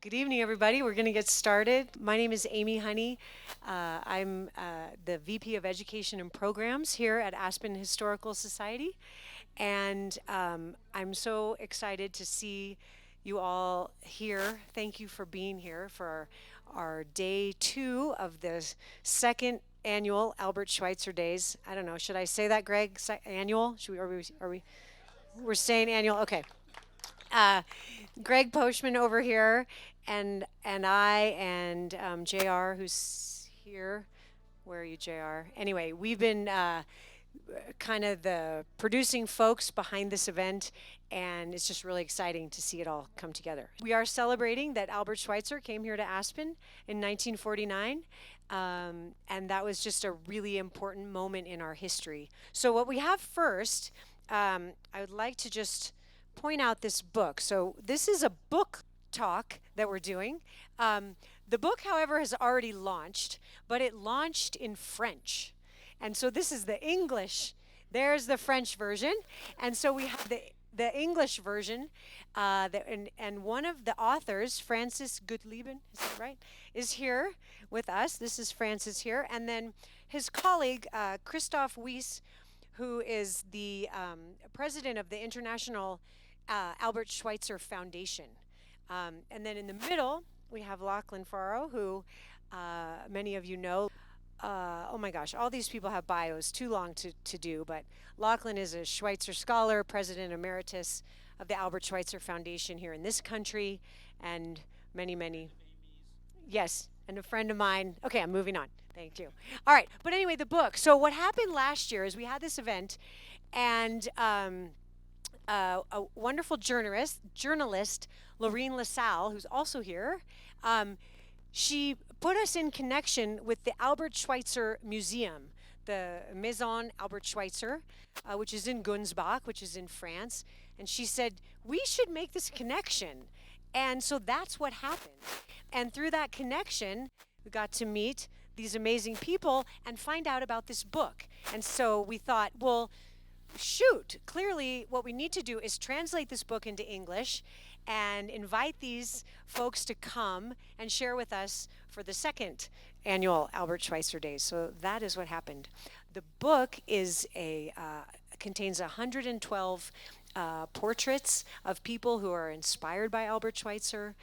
Good evening, everybody. We're going to get started. My name is Amy Honey. I'm the VP of Education and Programs here at Aspen Historical Society. And I'm so excited to see you all here. Thank you for being here for our day 2 of the second annual Albert Schweitzer Days. I don't know, should I say that, Greg? Annual? We're saying annual? Okay. Greg Poshman over here, and I and JR, who's here. Where are you, JR? Anyway, we've been kind of the producing folks behind this event, and it's just really exciting to see it all come together. We are celebrating that Albert Schweitzer came here to Aspen in 1949. And that was just a really important moment in our history. So what we have first, I would like to just point out this book. So this is a book talk that we're doing. The book, however, has already launched, but it launched in French. And so this is the English. There's the French version. And so we have the English version. And one of the authors, Francis Guthleben, is that right, is here with us. This is Francis here. And then his colleague, Christoph Wyss, who is the president of the International Albert Schweitzer Foundation. And then in the middle, we have Lachlan Farro, who many of you know. Oh my gosh, all these people have bios, too long to do, but Lachlan is a Schweitzer scholar, president emeritus of the Albert Schweitzer Foundation here in this country, and many, yes, and a friend of mine. Okay, I'm moving on. Thank you. All right, but anyway, the book. So what happened last year is we had this event, and a wonderful journalist, Lorene LaSalle, who's also here, she put us in connection with the Albert Schweitzer Museum, the Maison Albert Schweitzer, which is in Gunsbach, which is in France. And she said, we should make this connection. And so that's what happened. And through that connection, we got to meet these amazing people and find out about this book. And so we thought, well, shoot, clearly what we need to do is translate this book into English and invite these folks to come and share with us for the second annual Albert Schweitzer Days. So that is what happened. The book is contains 112 portraits of people who are inspired by Albert Schweitzer,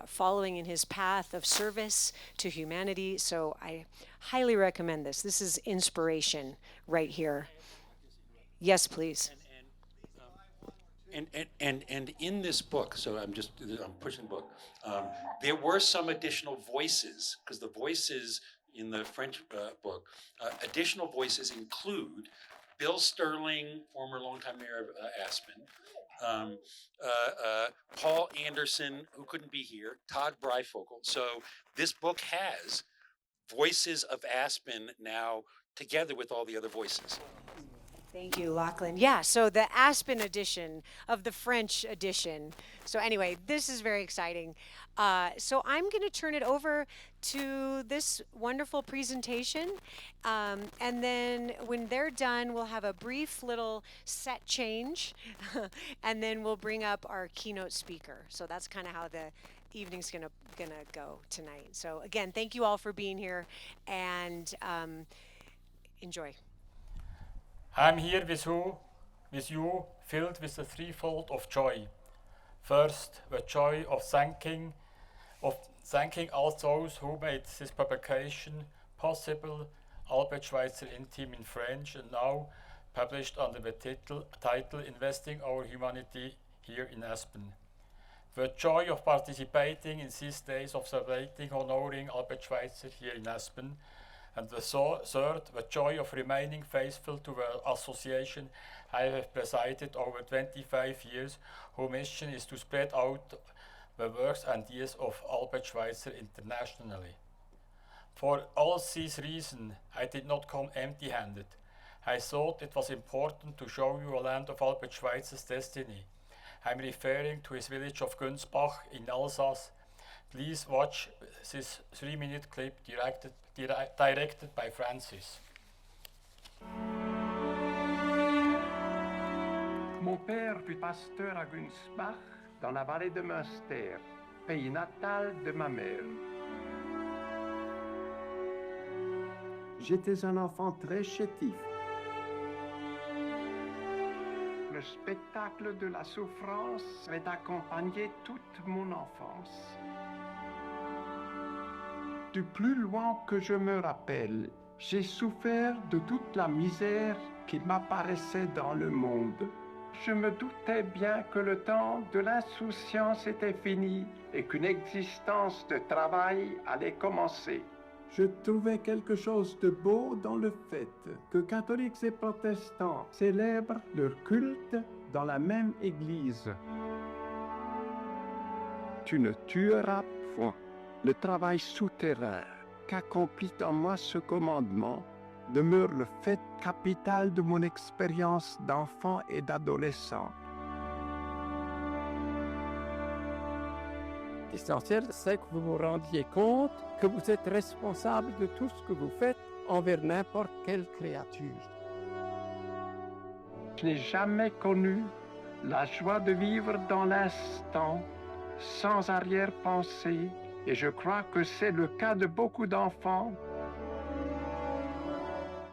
following in his path of service to humanity. So I highly recommend this. This is inspiration right here. Yes, please. And in this book, so I'm pushing the book. There were some additional voices, because the voices in the French book, additional voices include Bill Sterling, former longtime mayor of Aspen, Paul Anderson, who couldn't be here, Todd Bryfogle. So this book has voices of Aspen now together with all the other voices. Thank you, Lachlan. Yeah, so the Aspen edition of the French edition. So anyway, this is very exciting. So I'm going to turn it over to this wonderful presentation. And then when they're done, we'll have a brief little set change. And then we'll bring up our keynote speaker. So that's kind of how the evening's gonna go tonight. So again, thank you all for being here, and enjoy. I'm here with you, filled with the threefold of joy. First, the joy of thanking all those who made this publication possible, Albert Schweitzer in Team in French, and now published under the title Investing Our Humanity here in Aspen. The joy of participating in these days of celebrating, honoring Albert Schweitzer here in Aspen. And the third, the joy of remaining faithful to the association I have presided over 25 years, whose mission is to spread out the works and ideas of Albert Schweitzer internationally. For all these reasons, I did not come empty-handed. I thought it was important to show you a land of Albert Schweitzer's destiny. I'm referring to his village of Gunsbach in Alsace. Please watch this 3-minute clip directed by Francis. Mon père fut pasteur à Gunsbach, dans la vallée de Münster. pays natal de ma mère. J'étais un enfant très chétif. Le spectacle de la souffrance avait accompagné toute mon enfance. Du plus loin que je me rappelle, j'ai souffert de toute la misère qui m'apparaissait dans le monde. Je me doutais bien que le temps de l'insouciance était fini et qu'une existence de travail allait commencer. Je trouvais quelque chose de beau dans le fait que catholiques et protestants célèbrent leur culte dans la même église. Tu ne tueras point. Le travail souterrain qu'accomplit en moi ce commandement demeure le fait capital de mon expérience d'enfant et d'adolescent. L'essentiel, c'est que vous vous rendiez compte que vous êtes responsable de tout ce que vous faites envers n'importe quelle créature. Je n'ai jamais connu la joie de vivre dans l'instant, sans arrière-pensée, et je crois que c'est le cas de beaucoup d'enfants.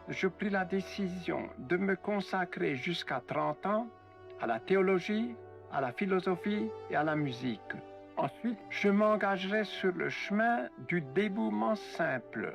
Je pris la décision de me consacrer jusqu'à 30 ans à la théologie, à la philosophie et à la musique. Ensuite, je m'engagerai sur le chemin du dévouement simple.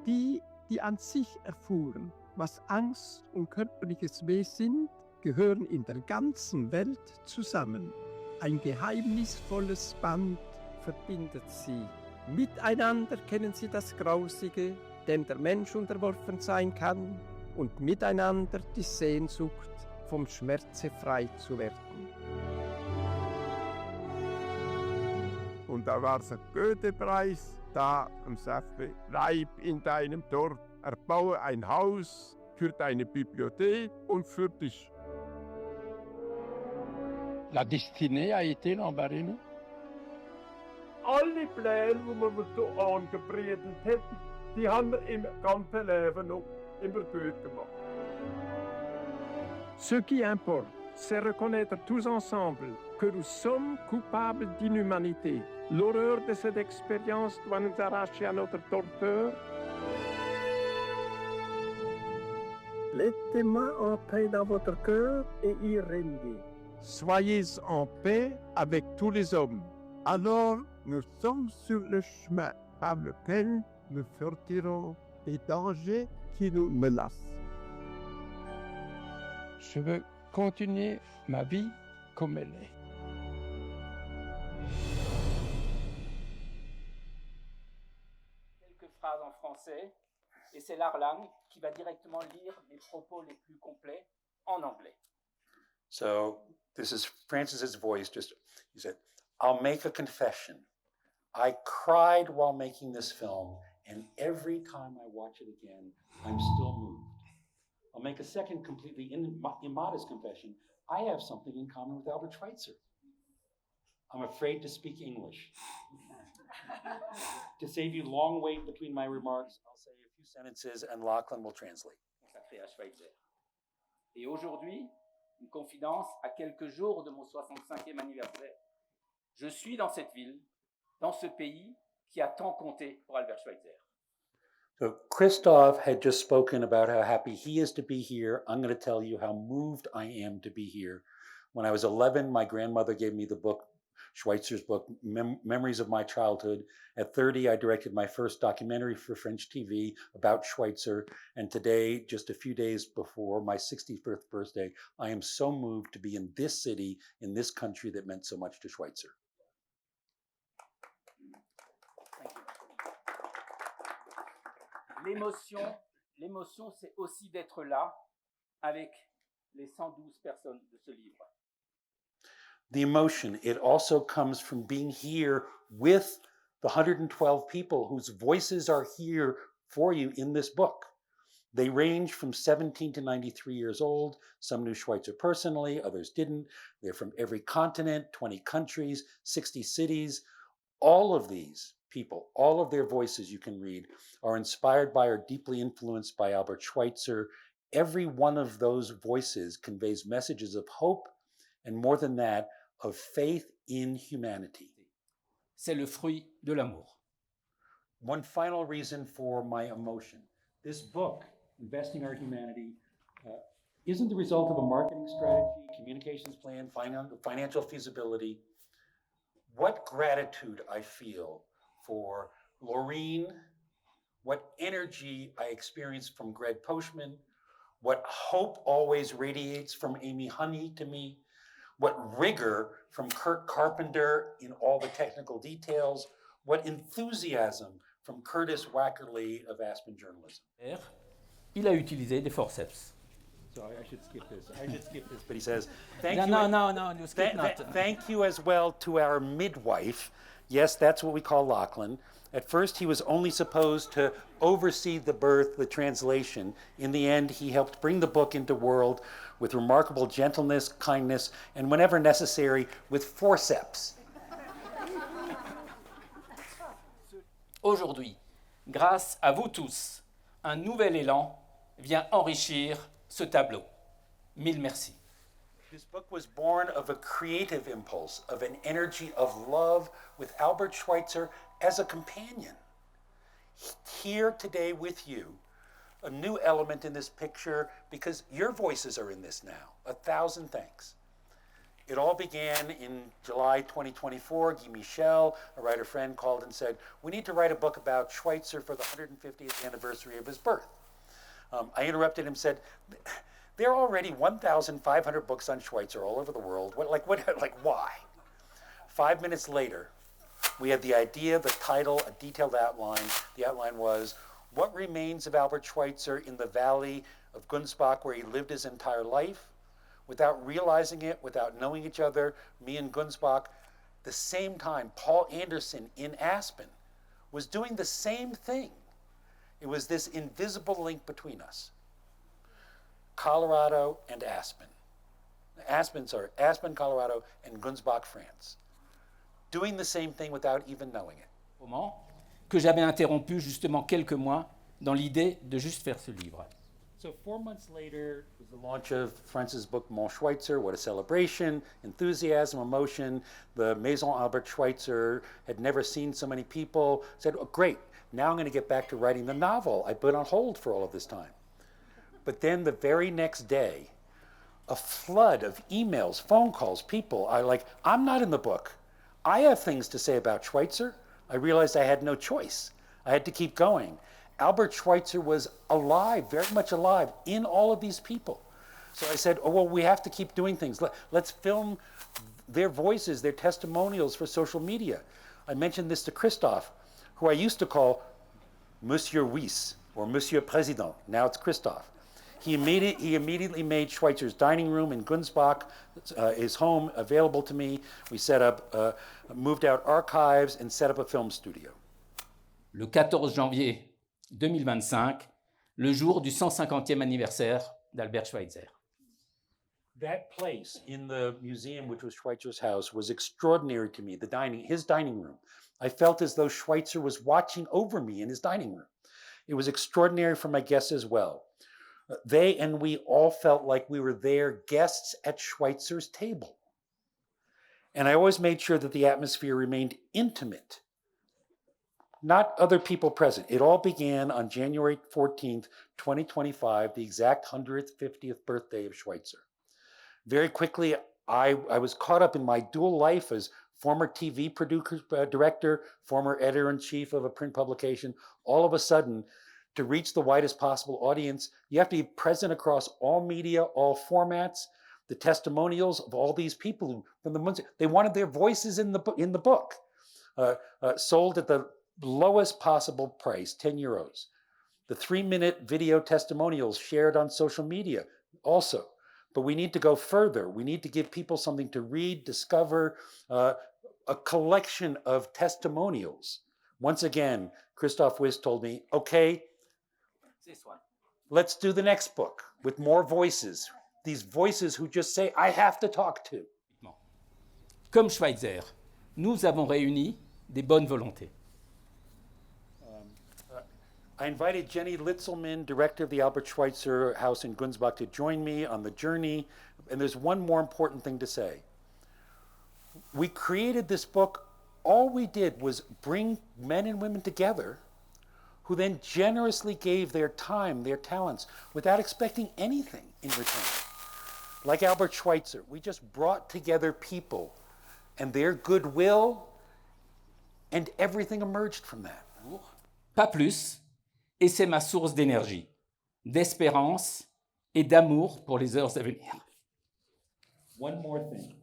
Die an sich erfuhren, was Angst und körperliches Weh sind, gehören in der ganzen Welt zusammen. Ein geheimnisvolles Band verbindet sie. Miteinander kennen sie das Grausige, dem der Mensch unterworfen sein kann, und miteinander die Sehnsucht, vom Schmerze frei zu werden. Und da war der Goethepreis da und sagte, bleib in deinem Dorf, erbaue ein Haus für deine Bibliothek und für dich. La destinée a été Lambaréné. Alle Pläne, die wir so angepriesen hätten, die haben wir im ganzen Leben noch immer gut gemacht. Ce qui importe, c'est reconnaître tous ensemble que nous sommes coupables d'inhumanité. L'horreur de cette expérience doit nous arracher à notre torpeur. Mettez-moi en paix dans votre cœur et y régnez. Soyez en paix avec tous les hommes. Alors, nous sommes sur le chemin par lequel nous sortirons des dangers qui nous menacent. Je veux continuer ma vie comme elle est. Quelques phrases en français, et c'est Lachlan qui va directement lire les propos les plus complets en anglais. So this is Francis's voice. He said, "I'll make a confession. I cried while making this film, and every time I watch it again, I'm still moved. I'll make a second completely immodest confession. I have something in common with Albert Schweitzer. I'm afraid to speak English. To save you long wait between my remarks, I'll say a few sentences and Lachlan will translate." Consacré à Schweitzer. Et aujourd'hui, une confidence à quelques jours de mon 65e anniversaire. Je suis dans cette ville, dans ce pays qui a tant compté pour Albert Schweitzer. So Christoph had just spoken about how happy he is to be here. I'm going to tell you how moved I am to be here. When I was 11, my grandmother gave me the book, Schweitzer's book, Memories of My Childhood. At 30, I directed my first documentary for French TV about Schweitzer. And today, just a few days before my 61st birthday, I am so moved to be in this city, in this country that meant so much to Schweitzer. L'émotion, c'est aussi d'être là avec les 112 personnes de ce livre. The emotion, it also comes from being here with the 112 people whose voices are here for you in this book. They range from 17 to 93 years old. Some knew Schweitzer personally, others didn't. They're from every continent, 20 countries, 60 cities. All of these people, all of their voices you can read, are inspired by or deeply influenced by Albert Schweitzer. Every one of those voices conveys messages of hope, and more than that, of faith in humanity. C'est le fruit de l'amour. One final reason for my emotion. This book, Investing Our Humanity, isn't the result of a marketing strategy, communications plan, financial feasibility. What gratitude I feel for Laureen, what energy I experience from Greg Poshman, what hope always radiates from Amy Honey to me, what rigor from Kurt Carpenter in all the technical details, what enthusiasm from Curtis Wackerly of Aspen Journalism. Il a utilisé des forceps. So I should skip this. But he says, No, you skip not. Thank you as well to our midwife. Yes, that's what we call Lachlan. At first, he was only supposed to oversee the birth, the translation. In the end, he helped bring the book into world with remarkable gentleness, kindness, and whenever necessary, with forceps. Aujourd'hui, grâce à vous tous, un nouvel élan vient enrichir ce tableau. Mille merci. This book was born of a creative impulse, of an energy of love with Albert Schweitzer as a companion. Here today with you, a new element in this picture because your voices are in this now. 1,000 thanks. It all began in July 2024. Guy Michel, a writer friend, called and said, we need to write a book about Schweitzer for the 150th anniversary of his birth. I interrupted him and said, there are already 1,500 books on Schweitzer all over the world. Why? 5 minutes later, we had the idea, the title, a detailed outline. The outline was, what remains of Albert Schweitzer in the valley of Gunsbach where he lived his entire life? Without realizing it, without knowing each other, me and Gunsbach, the same time, Paul Anderson in Aspen was doing the same thing. It was this invisible link between us. Colorado and Aspen. Aspen, Colorado, and Gunsbach, France. Doing the same thing without even knowing it. Moment que j'avais interrompu justement quelques mois dans l'idée de juste faire ce livre. So 4 months later was the launch of France's book, Mon Schweitzer, What a Celebration, Enthusiasm, Emotion. The Maison Albert Schweitzer had never seen so many people. Said, oh, great, now I'm going to get back to writing the novel I've been on hold for all of this time. But then the very next day, a flood of emails, phone calls, people are like, I'm not in the book. I have things to say about Schweitzer. I realized I had no choice. I had to keep going. Albert Schweitzer was alive, very much alive, in all of these people. So I said, oh, well, we have to keep doing things. Let's film their voices, their testimonials for social media. I mentioned this to Christoph, who I used to call Monsieur Wyss, or Monsieur Président. Now it's Christoph. He immediately made Schweitzer's dining room in Gunsbach, his home, available to me. We set up, moved out archives and set up a film studio. Le 14 janvier 2025, le jour du 150e anniversaire d'Albert Schweitzer. That place in the museum, which was Schweitzer's house, was extraordinary to me, his dining room. I felt as though Schweitzer was watching over me in his dining room. It was extraordinary for my guests as well. They and we all felt like we were there, guests at Schweitzer's table. And I always made sure that the atmosphere remained intimate, not other people present. It all began on January 14th, 2025, the exact 150th birthday of Schweitzer. Very quickly, I was caught up in my dual life as former TV director, former editor-in-chief of a print publication. All of a sudden, to reach the widest possible audience, you have to be present across all media, all formats. The testimonials of all these people they wanted their voices in the book. Sold at the lowest possible price, 10 euros. The 3-minute video testimonials shared on social media also. But we need to go further. We need to give people something to read, discover, a collection of testimonials. Once again, Christoph Wyss told me, okay, This one. let's do the next book with more voices. These voices who just say, I have to talk to. Comme Schweitzer, nous avons réuni des bonnes volontés. I invited Jenny Litzelman, director of the Albert Schweitzer House in Gunsbach, to join me on the journey. And there's one more important thing to say. we created this book. All we did was bring men and women together who then generously gave their time, their talents, without expecting anything in return. Like Albert Schweitzer, we just brought together people and their goodwill, and everything emerged from that. Pas plus, et c'est ma source d'énergie, d'espérance et d'amour pour les heures à venir. One more thing.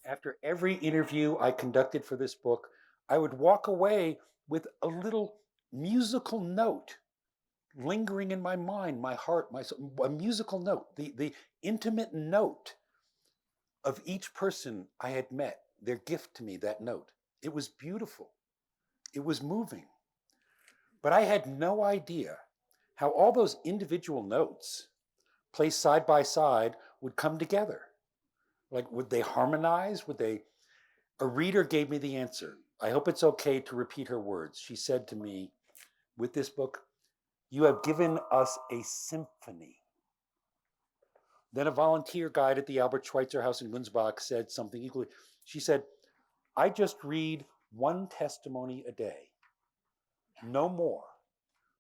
After every interview I conducted for this book, I would walk away with a little musical note lingering in my mind, my heart, my soul, a musical note, the intimate note of each person I had met, their gift to me, that note. It was beautiful. It was moving. But I had no idea how all those individual notes placed side by side would come together. Like, would they harmonize? Would they? A reader gave me the answer. I hope it's okay to repeat her words. She said to me, with this book, "You have given us a symphony." Then a volunteer guide at the Albert Schweitzer House in Gunsbach said something equally. She said, "I just read one testimony a day, no more.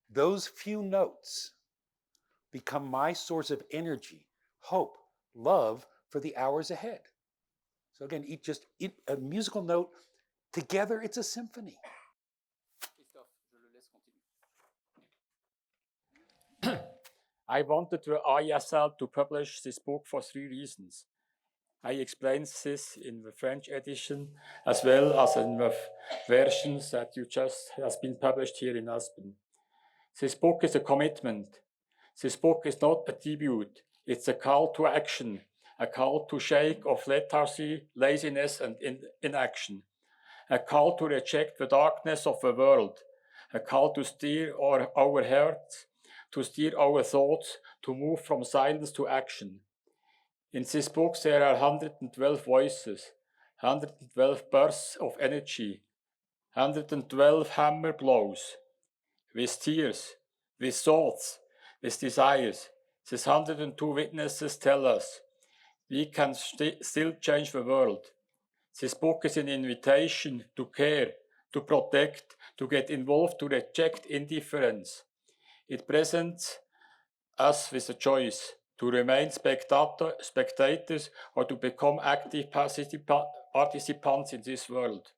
Those few notes become my source of energy, hope, love for the hours ahead." So again, a musical note, together it's a symphony. Christoph, je le laisse continuer. I wanted the ISL to publish this book for 3 reasons. I explained this in the French edition as well as in the versions that you just has been published here in Aspen. This book is a commitment. This book is not a debut. It's a call to action, a call to shake off lethargy, laziness, and inaction, a call to reject the darkness of the world, a call to steer our hearts, to steer our thoughts, to move from silence to action. In this book, there are 112 voices, 112 bursts of energy, 112 hammer blows, with tears, with thoughts, with desires. These 102 witnesses tell us we can still change the world. This book is an invitation to care, to protect, to get involved, to reject indifference. It presents us with a choice to remain spectators or to become active participants in this world.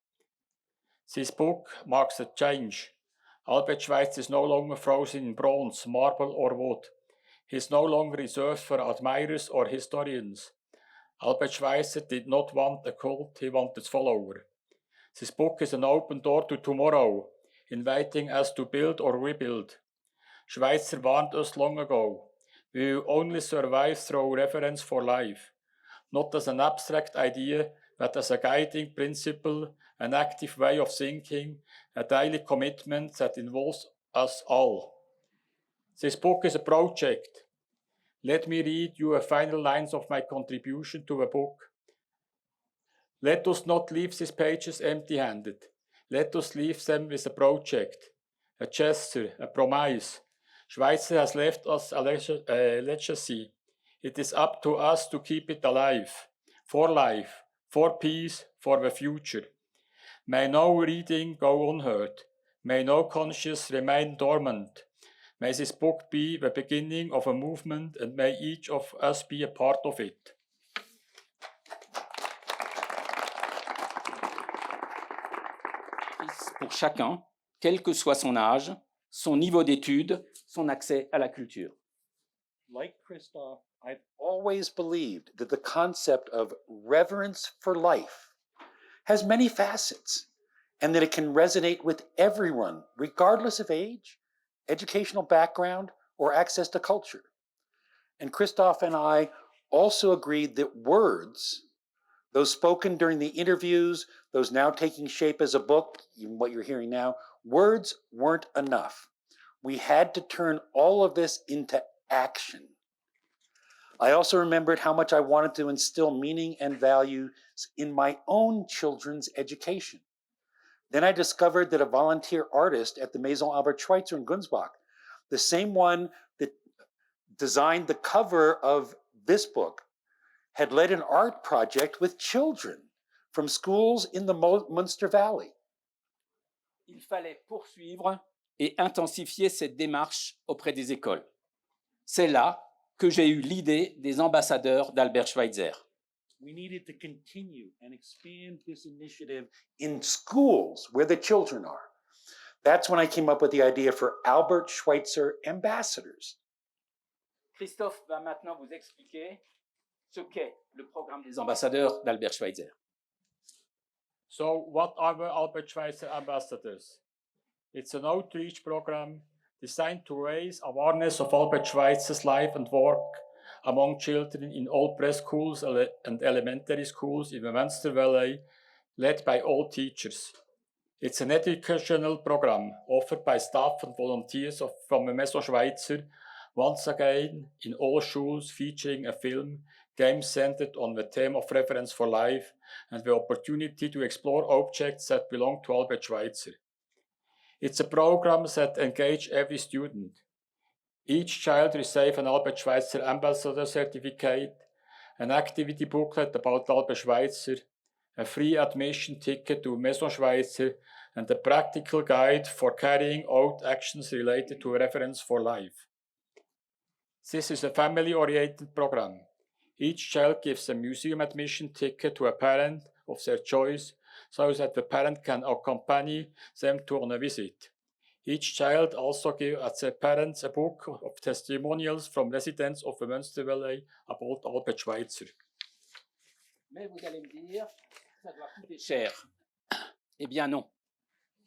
This book marks a change. Albert Schweitzer is no longer frozen in bronze, marble, or wood. He is no longer reserved for admirers or historians. Albert Schweitzer did not want a cult, he wanted followers. This book is an open door to tomorrow, inviting us to build or rebuild. Schweitzer warned us long ago. We will only survive through reverence for life, not as an abstract idea, but as a guiding principle, an active way of thinking, a daily commitment that involves us all. This book is a project. Let me read you the final lines of my contribution to the book. Let us not leave these pages empty-handed. Let us leave them with a project, a gesture, a promise. Schweitzer has left us a legacy. It is up to us to keep it alive, for peace, for the future. May no reading go unheard. May no conscience remain dormant. May this book be the beginning of a movement, and may each of us be a part of it. Pour chacun, quel que soit son âge, son niveau d'études, son accès à la culture. Like Christoph, I've always believed that the concept of reverence for life has many facets, and that it can resonate with everyone, regardless of age, educational background, or access to culture. And Christoph and I also agreed that words, those spoken during the interviews, those now taking shape as a book, even what you're hearing now, words weren't enough. We had to turn all of this into action. I also remembered how much I wanted to instill meaning and values in my own children's education. Then I discovered that a volunteer artist at the Maison Albert Schweitzer in Gunsbach, the same one that designed the cover of this book, had led an art project with children from schools in the Munster Valley. Il fallait poursuivre et intensifier cette démarche auprès des écoles. C'est là que j'ai eu l'idée des ambassadeurs d'Albert Schweitzer. We needed to continue and expand this initiative in schools where the children are. That's when I came up with the idea for Albert Schweitzer Ambassadors. Christoph va maintenant vous expliquer ce qu'est le programme des ambassadeurs d'Albert Schweitzer. So, what are the Albert Schweitzer Ambassadors? It's an outreach program designed to raise awareness of Albert Schweitzer's life and work among children in all preschools and elementary schools in the Munster Valley, led by all teachers. It's an educational program offered by staff and volunteers from the Maison Schweitzer, once again in all schools, featuring a film, game centered on the theme of reverence for life and the opportunity to explore objects that belong to Albert Schweitzer. It's a program that engages every student. Each child receives an Albert Schweitzer Ambassador certificate, an activity booklet about Albert Schweitzer, a free admission ticket to Maison Schweitzer, and a practical guide for carrying out actions related to reverence for life. This is a family-oriented program. Each child gives a museum admission ticket to a parent of their choice so that the parent can accompany them to on a visit. Each child also gives their parents a book of testimonials from residents of the Munster Valley about Albert Schweitzer. Mais vous allez me dire, ça doit coûter cher. Eh bien non.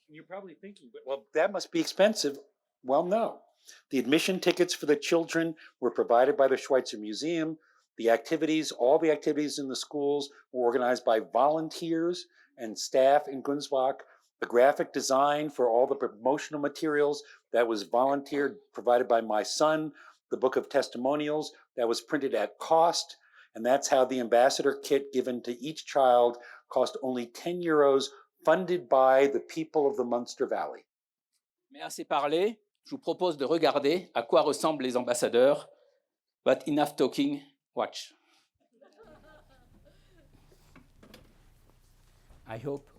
You're probably thinking, well, that must be expensive. Well, no. The admission tickets for the children were provided by the Schweitzer Museum. The activities, all the activities in the schools were organized by volunteers and staff in Gunsbach. The graphic design for all the promotional materials, that was volunteered, provided by my son. The book of testimonials, that was printed at cost. And that's how the ambassador kit given to each child cost only 10 euros, funded by the people of the Munster Valley. Mais assez parlé, je vous propose de regarder à quoi ressemblent les ambassadeurs. But enough talking, watch. I hope.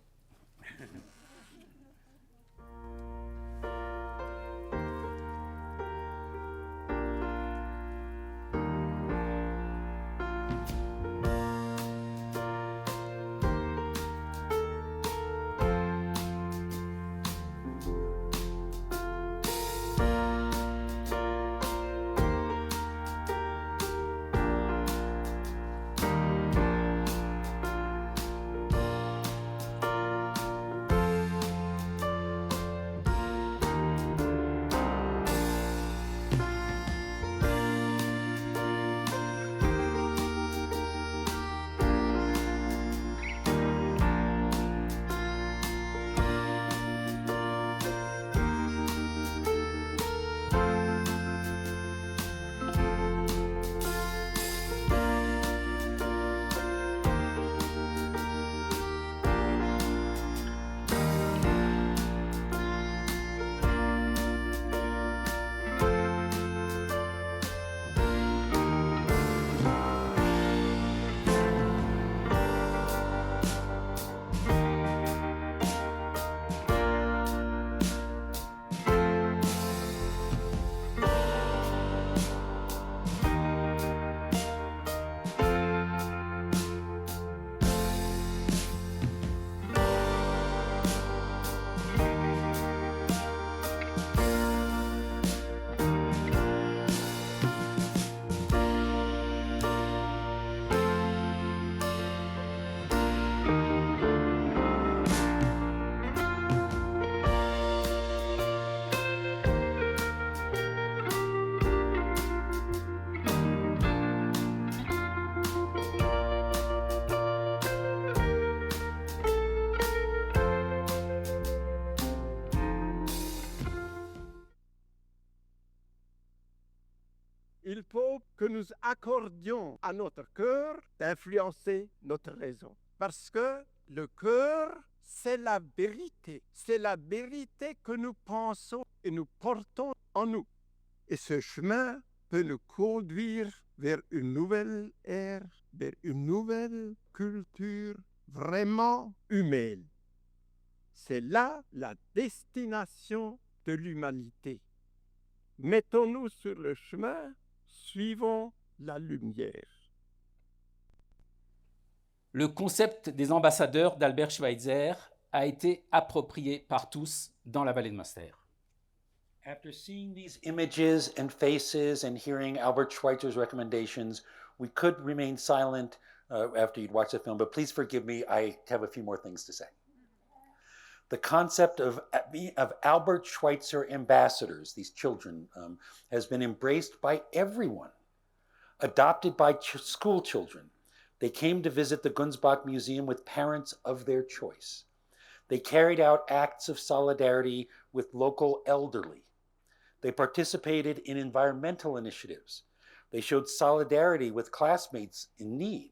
Il faut que nous accordions à notre cœur d'influencer notre raison. Parce que le cœur, c'est la vérité. C'est la vérité que nous pensons et nous portons en nous. Et ce chemin peut nous conduire vers une nouvelle ère, vers une nouvelle culture vraiment humaine. C'est là la destination de l'humanité. Mettons-nous sur le chemin, suivons la lumière. Le concept des ambassadeurs d'Albert Schweitzer a été approprié par tous dans la vallée de Münster. After seeing these images and faces and hearing Albert Schweitzer's recommendations, we could remain silent after you'd watched the film, but please forgive me, I have a few more things to say. The concept of Albert Schweitzer Ambassadors, these children, has been embraced by everyone, adopted by school children. They came to visit the Gunsbach Museum with parents of their choice. They carried out acts of solidarity with local elderly. They participated in environmental initiatives. They showed solidarity with classmates in need.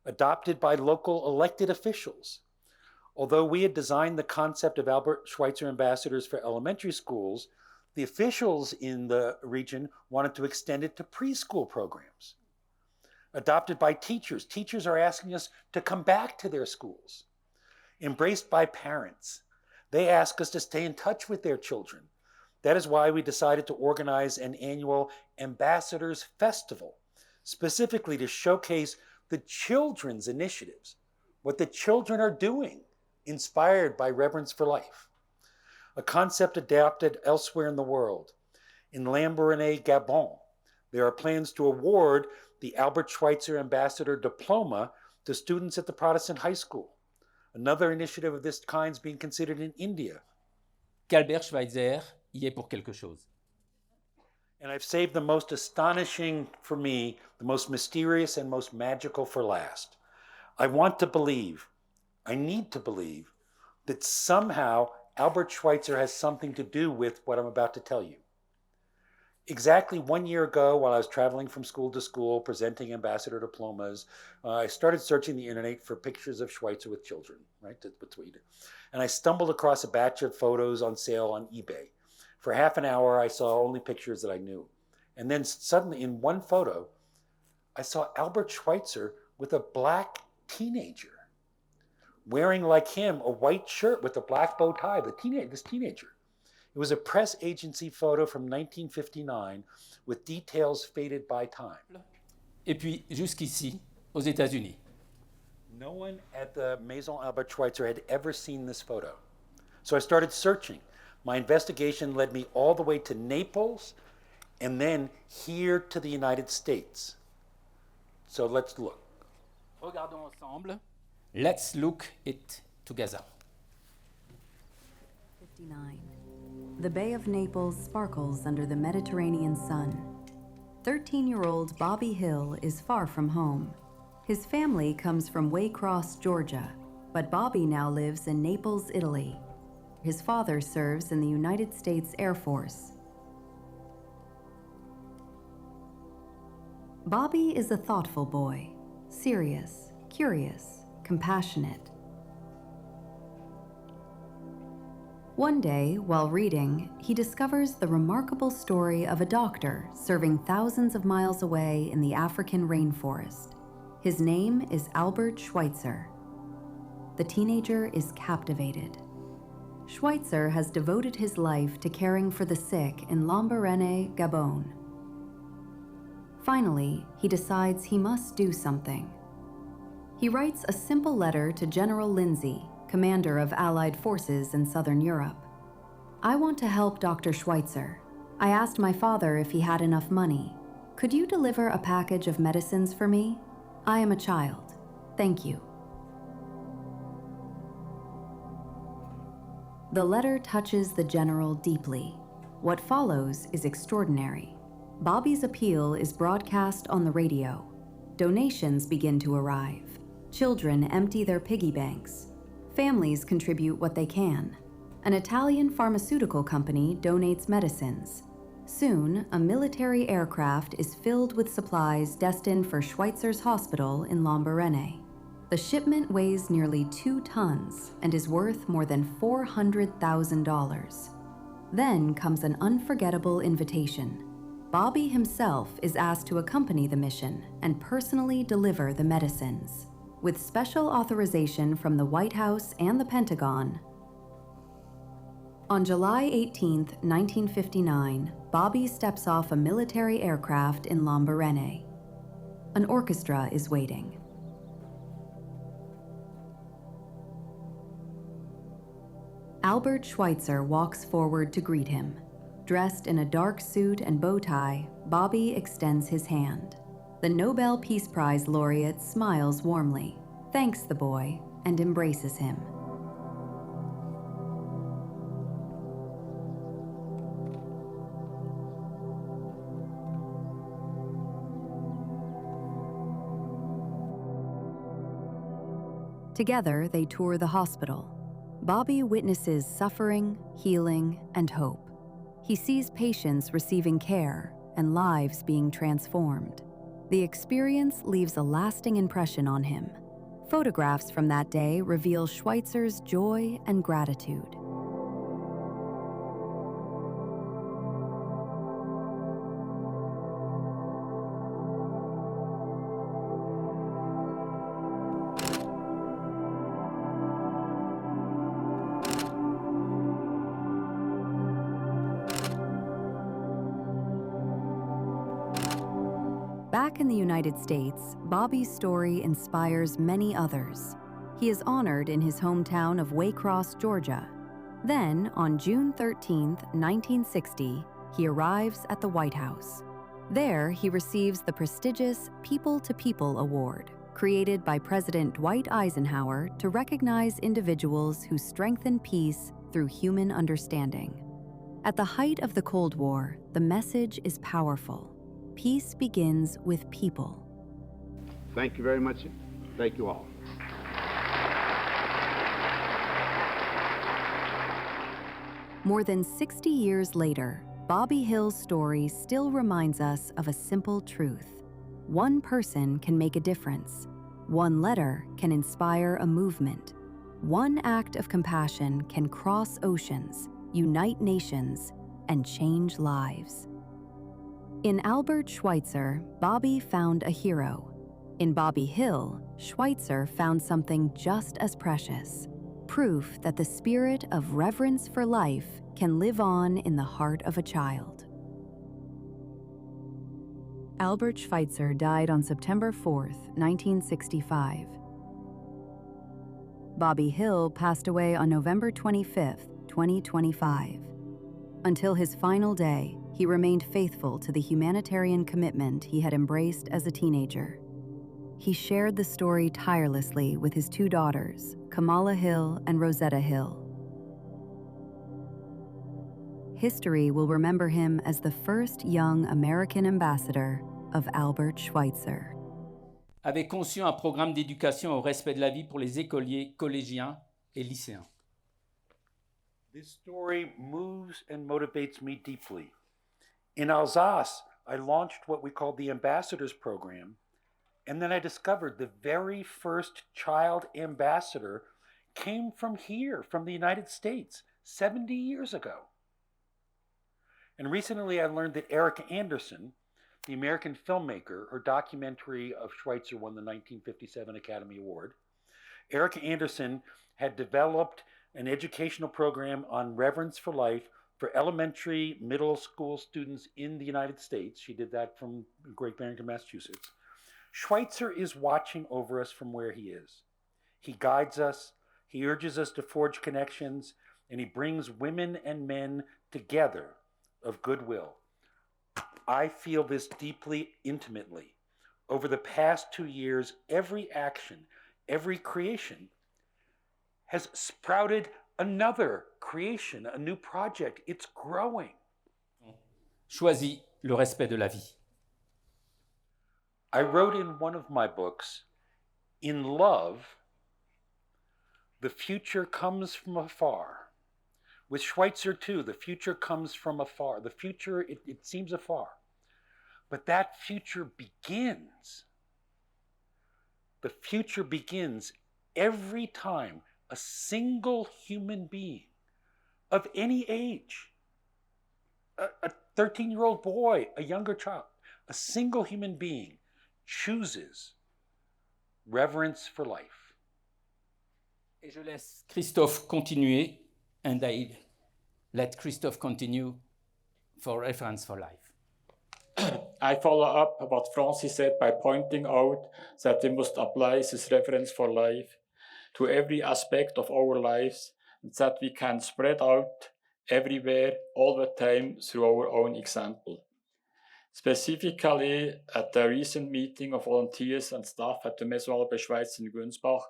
Adopted by local elected officials. Although we had designed the concept of Albert Schweitzer Ambassadors for elementary schools, the officials in the region wanted to extend it to preschool programs. Adopted by teachers. Teachers are asking us to come back to their schools. Embraced by parents. They ask us to stay in touch with their children. That is why we decided to organize an annual Ambassadors Festival, specifically to showcase the children's initiatives, what the children are doing, inspired by Reverence for Life. A concept adapted elsewhere in the world. In Lambaréné, Gabon, there are plans to award the Albert Schweitzer Ambassador Diploma to students at the Protestant high school. Another initiative of this kind is being considered in India. Qu'Albert Schweitzer y est pour quelque chose. And I've saved the most astonishing for me, the most mysterious and most magical for last. I want to believe, I need to believe, that somehow Albert Schweitzer has something to do with what I'm about to tell you. Exactly 1 year ago, while I was traveling from school to school, presenting ambassador diplomas, I started searching the internet for pictures of Schweitzer with children, right? That's what we do. And I stumbled across a batch of photos on sale on eBay. For half an hour, I saw only pictures that I knew. And then suddenly, in one photo, I saw Albert Schweitzer with a black teenager, wearing like him a white shirt with a black bow tie, this teenager. It was a press agency photo from 1959 with details faded by time. Et puis, jusqu'ici, aux États-Unis. No one at the Maison Albert Schweitzer had ever seen this photo. So I started searching. My investigation led me all the way to Naples and then here to the United States. So let's look. Regardons ensemble. Let's look it together. 59. The Bay of Naples sparkles under the Mediterranean sun. 13-year-old Bobby Hill is far from home. His family comes from Waycross, Georgia, but Bobby now lives in Naples, Italy. His father serves in the United States Air Force. Bobby is a thoughtful boy, serious, curious, compassionate. One day, while reading, he discovers the remarkable story of a doctor serving thousands of miles away in the African rainforest. His name is Albert Schweitzer. The teenager is captivated. Schweitzer has devoted his life to caring for the sick in Lambaréné, Gabon. Finally, he decides he must do something. He writes a simple letter to General Lindsay, commander of Allied forces in Southern Europe. I want to help Dr. Schweitzer. I asked my father if he had enough money. Could you deliver a package of medicines for me? I am a child. Thank you. The letter touches the general deeply. What follows is extraordinary. Bobby's appeal is broadcast on the radio. Donations begin to arrive. Children empty their piggy banks. Families contribute what they can. An Italian pharmaceutical company donates medicines. Soon, a military aircraft is filled with supplies destined for Schweitzer's hospital in Lambaréné. The shipment weighs nearly 2 tons and is worth more than $400,000. Then comes an unforgettable invitation. Bobby himself is asked to accompany the mission and personally deliver the medicines. with special authorization from the White House and the Pentagon. On July 18, 1959, Bobby steps off a military aircraft in Lambaréné. An orchestra is waiting. Albert Schweitzer walks forward to greet him. Dressed in a dark suit and bow tie, Bobby extends his hand. The Nobel Peace Prize laureate smiles warmly, thanks the boy, and embraces him. Together, they tour the hospital. Bobby witnesses suffering, healing, and hope. He sees patients receiving care and lives being transformed. The experience leaves a lasting impression on him. Photographs from that day reveal Schweitzer's joy and gratitude. Back in the United States, Bobby's story inspires many others. He is honored in his hometown of Waycross, Georgia. Then, on June 13, 1960, he arrives at the White House. There, he receives the prestigious People to People Award, created by President Dwight Eisenhower to recognize individuals who strengthen peace through human understanding. At the height of the Cold War, the message is powerful. Peace begins with people. Thank you very much. Thank you all. More than 60 years later, Bobby Hill's story still reminds us of a simple truth. One person can make a difference. One letter can inspire a movement. One act of compassion can cross oceans, unite nations, and change lives. In Albert Schweitzer, Bobby found a hero. In Bobby Hill, Schweitzer found something just as precious: proof that the spirit of reverence for life can live on in the heart of a child. Albert Schweitzer died on September 4, 1965. Bobby Hill passed away on November 25, 2025. Until his final day, he remained faithful to the humanitarian commitment he had embraced as a teenager. He shared the story tirelessly with his two daughters, Kamala Hill and Rosetta Hill. History will remember him as the first young American ambassador of Albert Schweitzer. Avait conçu un programme d'éducation au respect de la vie pour les écoliers, collégiens et lycéens. This story moves and motivates me deeply. In Alsace, I launched what we called the Ambassadors Program, and then I discovered the very first child ambassador came from here, from the United States, 70 years ago. And recently I learned that Erica Anderson, the American filmmaker, her documentary of Schweitzer won the 1957 Academy Award. Erica Anderson had developed an educational program on reverence for life for elementary, middle school students in the United States. She did that from Great Barrington, Massachusetts. Schweitzer is watching over us from where he is. He guides us, he urges us to forge connections, and he brings women and men together of goodwill. I feel this deeply, intimately. Over the past 2 years, every action, every creation has sprouted another creation, a new project. It's growing. Choisis le respect de la vie. I wrote in one of my books, in love, the future comes from afar. With Schweitzer too, the future comes from afar. The future, it seems afar. But that future begins. The future begins every time a single human being of any age, a 13-year-old boy, a younger child, a single human being chooses reverence for life. Et je laisse Christoph continuer, and I let Christoph continue for reverence for life. I follow up what Francis said by pointing out that we must apply this reverence for life to every aspect of our lives, and that we can spread out everywhere, all the time, through our own example. Specifically, at the recent meeting of volunteers and staff at the Maison Albert Schweitzer in Gunsbach,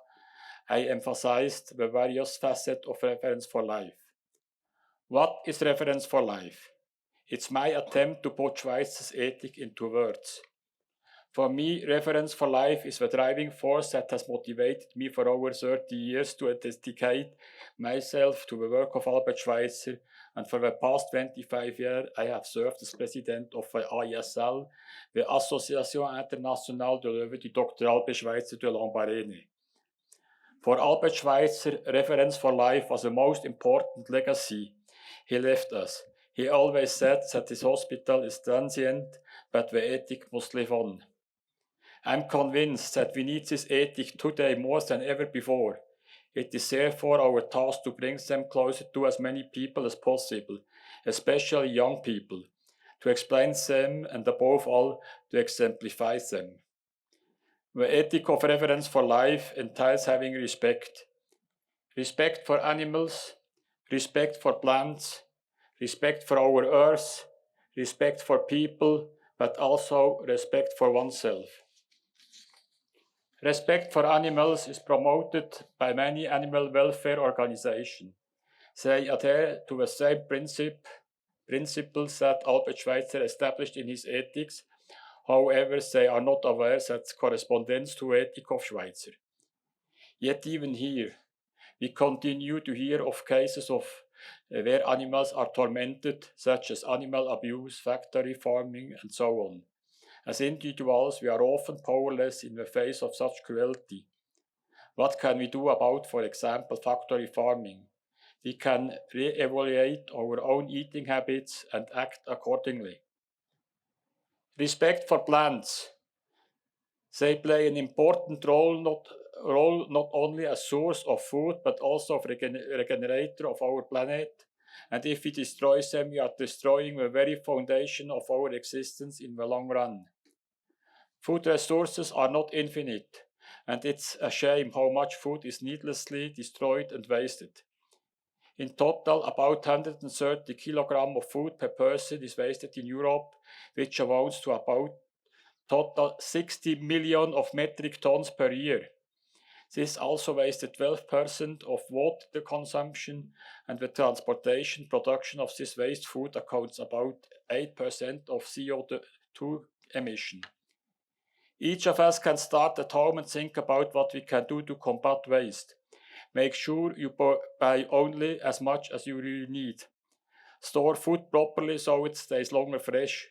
I emphasized the various facets of reverence for life. What is reverence for life? It's my attempt to put Schweitzer's ethic into words. For me, reverence for life is the driving force that has motivated me for over 30 years to dedicate myself to the work of Albert Schweitzer, and for the past 25 years I have served as president of the AISL, the Association Internationale de l'Œuvre du Dr. Albert Schweitzer de Lambaréné. For Albert Schweitzer, reverence for life was the most important legacy he left us. He always said that his hospital is transient, but the ethic must live on. I'm convinced that we need this ethic today more than ever before. It is therefore our task to bring them closer to as many people as possible, especially young people, to explain them and above all, to exemplify them. The ethic of reverence for life entails having respect. Respect for animals, respect for plants, respect for our earth, respect for people, but also respect for oneself. Respect for animals is promoted by many animal welfare organizations. They adhere to the same principles that Albert Schweitzer established in his ethics. However, they are not aware that corresponds to the ethic of Schweitzer. Yet even here, we continue to hear of cases of where animals are tormented, such as animal abuse, factory farming, and so on. As individuals, we are often powerless in the face of such cruelty. What can we do about, for example, factory farming? We can re-evaluate our own eating habits and act accordingly. Respect for plants. They play an important role not only as source of food, but also as regenerator of our planet. And if we destroy them, we are destroying the very foundation of our existence in the long run. Food resources are not infinite, and it's a shame how much food is needlessly destroyed and wasted. In total, about 130 kilograms of food per person is wasted in Europe, which amounts to about total 60 million of metric tons per year. This also wasted 12% of water consumption, and the transportation production of this waste food accounts about 8% of CO2 emission. Each of us can start at home and think about what we can do to combat waste. Make sure you buy only as much as you really need. Store food properly so it stays longer fresh.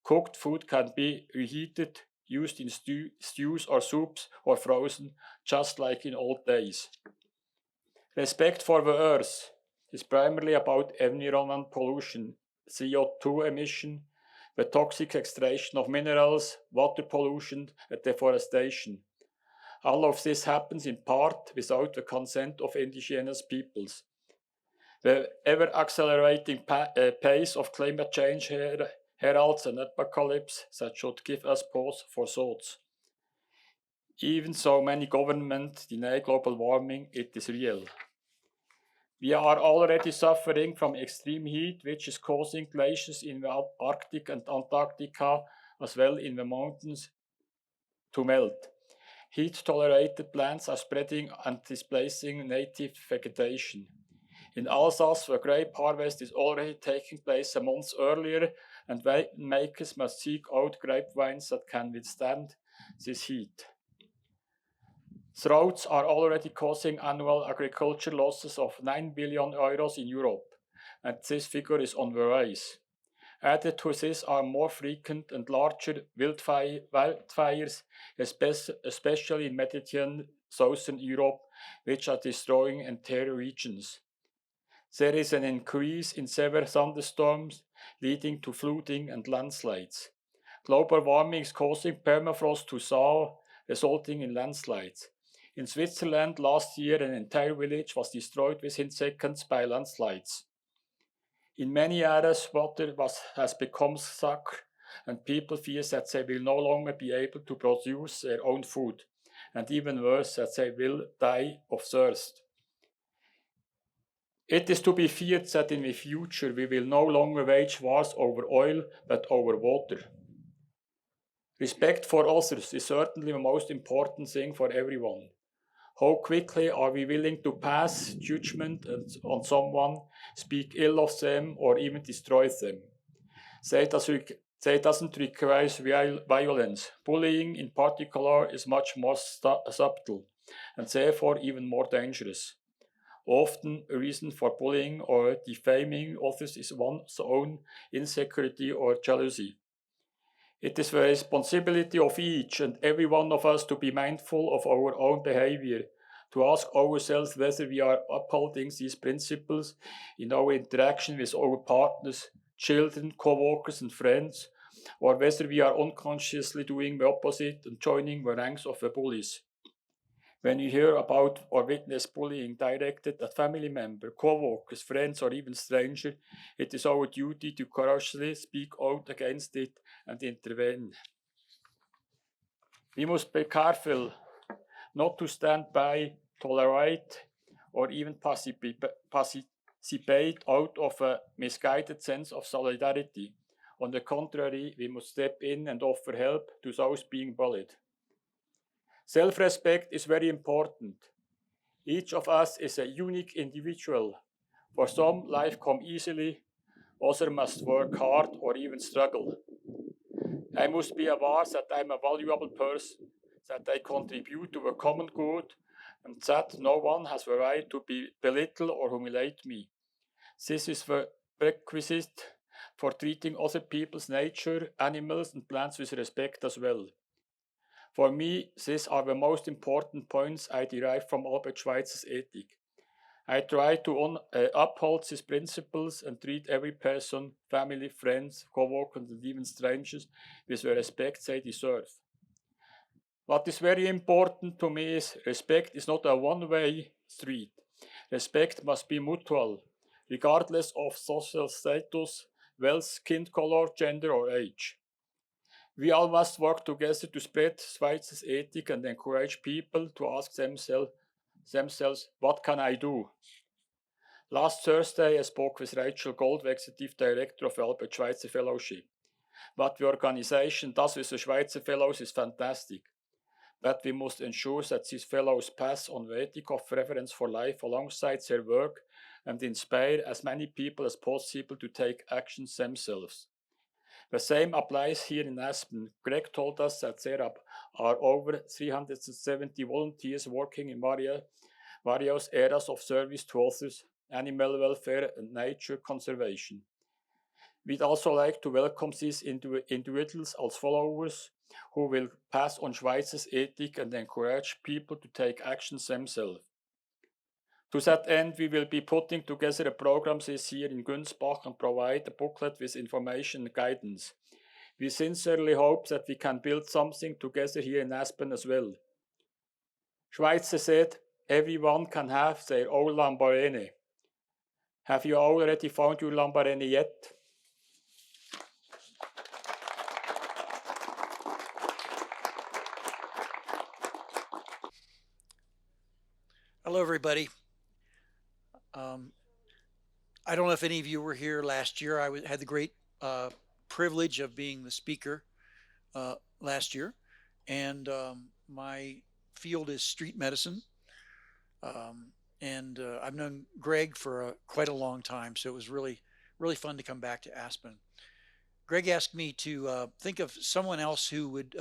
Cooked food can be reheated, used in stews or soups, or frozen, just like in old days. Respect for the earth is primarily about environmental pollution, CO2 emission, the toxic extraction of minerals, water pollution, and deforestation. All of this happens in part without the consent of indigenous peoples. The ever-accelerating pace of climate change heralds an apocalypse that should give us pause for thoughts. Even though many governments deny global warming, it is real. We are already suffering from extreme heat, which is causing glaciers in the Arctic and Antarctica, as well in the mountains, to melt. Heat-tolerated plants are spreading and displacing native vegetation. In Alsace, the grape harvest is already taking place a month earlier, and winemakers must seek out grape wines that can withstand this heat. Droughts are already causing annual agriculture losses of 9 billion euros in Europe, and this figure is on the rise. Added to this are more frequent and larger wildfires, especially in Mediterranean southern Europe, which are destroying entire regions. There is an increase in severe thunderstorms, leading to flooding and landslides. Global warming is causing permafrost to thaw, resulting in landslides. In Switzerland last year, an entire village was destroyed within seconds by landslides. In many areas, water has become scarce, and people fear that they will no longer be able to produce their own food, and even worse, that they will die of thirst. It is to be feared that in the future we will no longer wage wars over oil, but over water. Respect for others is certainly the most important thing for everyone. How quickly are we willing to pass judgment on someone, speak ill of them, or even destroy them? They doesn't require violence. Bullying in particular is much more subtle, and therefore even more dangerous. Often, a reason for bullying or defaming others is one's own insecurity or jealousy. It is the responsibility of each and every one of us to be mindful of our own behavior, to ask ourselves whether we are upholding these principles in our interaction with our partners, children, co-workers and friends, or whether we are unconsciously doing the opposite and joining the ranks of the bullies. When you hear about or witness bullying directed at family members, co-workers, friends, or even strangers, it is our duty to courageously speak out against it and intervene. We must be careful not to stand by, tolerate, or even participate out of a misguided sense of solidarity. On the contrary, we must step in and offer help to those being bullied. Self-respect is very important. Each of us is a unique individual. For some, life comes easily, others must work hard or even struggle. I must be aware that I am a valuable person, that I contribute to the common good, and that no one has the right to belittle or humiliate me. This is the prerequisite for treating other people's nature, animals, and plants with respect as well. For me, these are the most important points I derive from Albert Schweitzer's ethic. I try to uphold these principles and treat every person, family, friends, co-workers, and even strangers with the respect they deserve. What is very important to me is respect is not a one-way street. Respect must be mutual, regardless of social status, wealth, skin color, gender, or age. We all must work together to spread Schweitzer's ethic and encourage people to ask themselves, what can I do? Last Thursday, I spoke with Rachel Gold, Executive Director of the Albert Schweitzer Fellowship. What the organization does with the Schweitzer Fellows is fantastic, but we must ensure that these fellows pass on the ethic of reverence for life alongside their work and inspire as many people as possible to take actions themselves. The same applies here in Aspen. Greg told us that there are over 370 volunteers working in various areas of service to others, animal welfare, and nature conservation. We'd also like to welcome these individuals as followers who will pass on Schweitzer's ethic and encourage people to take actions themselves. To that end, we will be putting together a program this year in Gunsbach and provide a booklet with information and guidance. We sincerely hope that we can build something together here in Aspen as well. Schweitzer said, everyone can have their own Lambaréné. Have you already found your Lambaréné yet? Hello, everybody. I don't know if any of you were here last year. I had the great privilege of being the speaker last year, and my field is street medicine. I've known Greg for quite a long time, so it was really fun to come back to Aspen. Greg asked me to think of someone else who would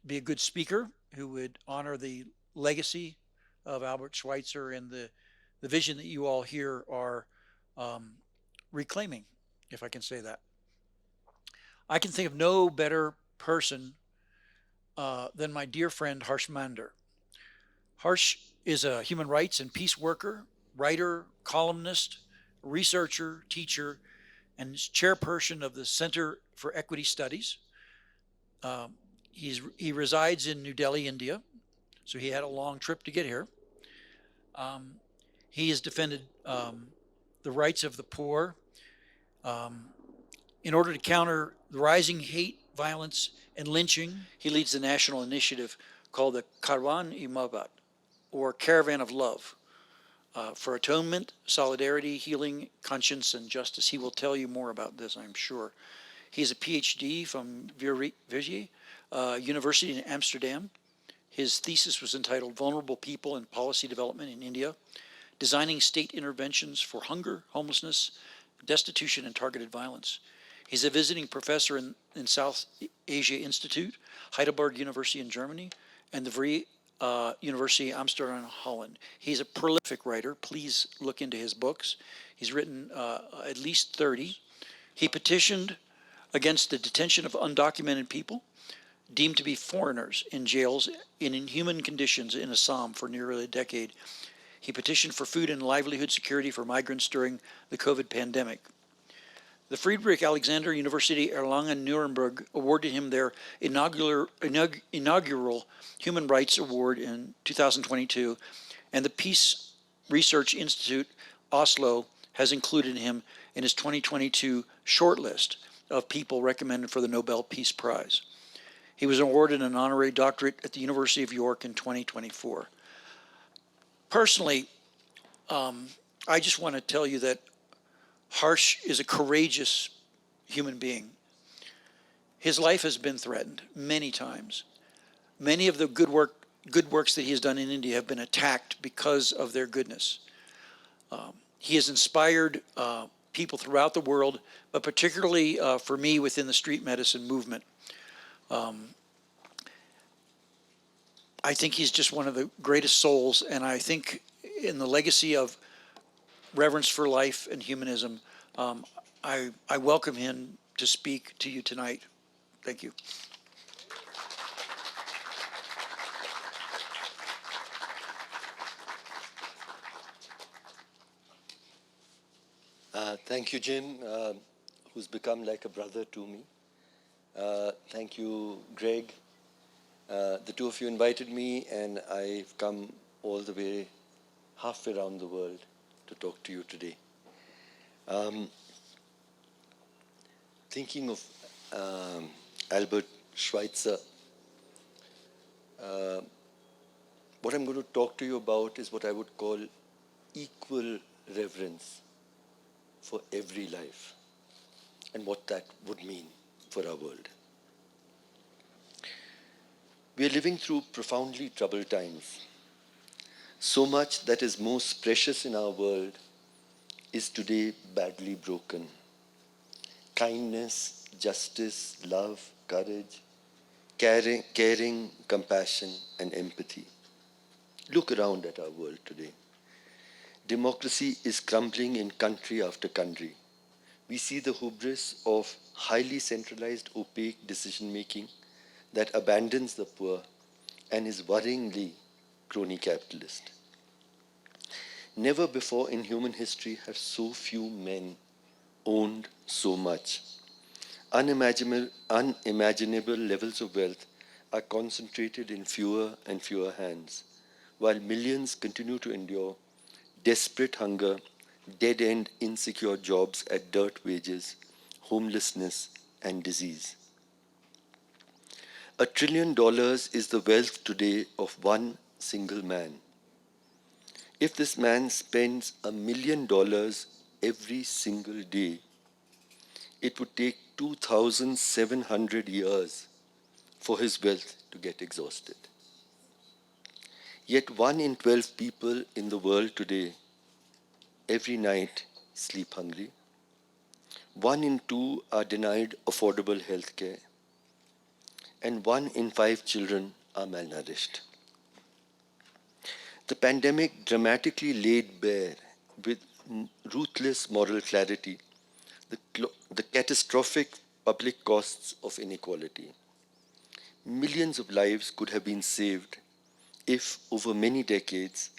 be a good speaker, who would honor the legacy of Albert Schweitzer and the vision that you all here are reclaiming, if I can say that. I can think of no better person than my dear friend Harsh Mander. Harsh is a human rights and peace worker, writer, columnist, researcher, teacher, and is chairperson of the Center for Equity Studies. He resides in New Delhi, India, so he had a long trip to get here. He has defended the rights of the poor in order to counter the rising hate, violence, and lynching. He leads the national initiative called the Karwan-i-Mohabbat, or Caravan of Love, for atonement, solidarity, healing, conscience, and justice. He will tell you more about this, I'm sure. He has a PhD from Wyss University in Amsterdam. His thesis was entitled Vulnerable People and Policy Development in India, Designing State Interventions for Hunger, Homelessness, Destitution, and Targeted Violence. He's a visiting professor in South Asia Institute, Heidelberg University in Germany, and the Vrije University Amsterdam, Holland. He's a prolific writer. Please look into his books. He's written at least 30. He petitioned against the detention of undocumented people deemed to be foreigners in jails in inhuman conditions in Assam for nearly a decade. He petitioned for food and livelihood security for migrants during the COVID pandemic. The Friedrich Alexander University Erlangen-Nuremberg awarded him their inaugural Human Rights Award in 2022, and the Peace Research Institute Oslo has included him in his 2022 shortlist of people recommended for the Nobel Peace Prize. He was awarded an honorary doctorate at the University of York in 2024. Personally, I just want to tell you that Harsh is a courageous human being. His life has been threatened many times. Many of the good works that he has done in India have been attacked because of their goodness. He has inspired people throughout the world, but particularly for me within the street medicine movement. I think he's just one of the greatest souls, and I think in the legacy of reverence for life and humanism, I welcome him to speak to you tonight. Thank you. Thank you, Jim, who's become like a brother to me. Thank you, Greg. The two of you invited me, and I've come all the way, halfway around the world to talk to you today. Thinking of Albert Schweitzer, what I'm going to talk to you about is what I would call equal reverence for every life, and what that would mean for our world. We are living through profoundly troubled times. So much that is most precious in our world is today badly broken. Kindness, justice, love, courage, caring, compassion, and empathy. Look around at our world today. Democracy is crumbling in country after country. We see the hubris of highly centralized, opaque decision-making that abandons the poor and is worryingly crony capitalist. Never before in human history have so few men owned so much. Unimaginable levels of wealth are concentrated in fewer and fewer hands, while millions continue to endure desperate hunger, dead-end insecure jobs at dirt wages, homelessness, and disease. $1 trillion is the wealth today of one single man. If this man spends $1 million every single day, it would take 2,700 years for his wealth to get exhausted. Yet 1 in 12 people in the world today, every night, sleep hungry. 1 in 2 are denied affordable health care. And 1 in 5 children are malnourished. The pandemic dramatically laid bare, with ruthless moral clarity, the catastrophic public costs of inequality. Millions of lives could have been saved if, over many decades,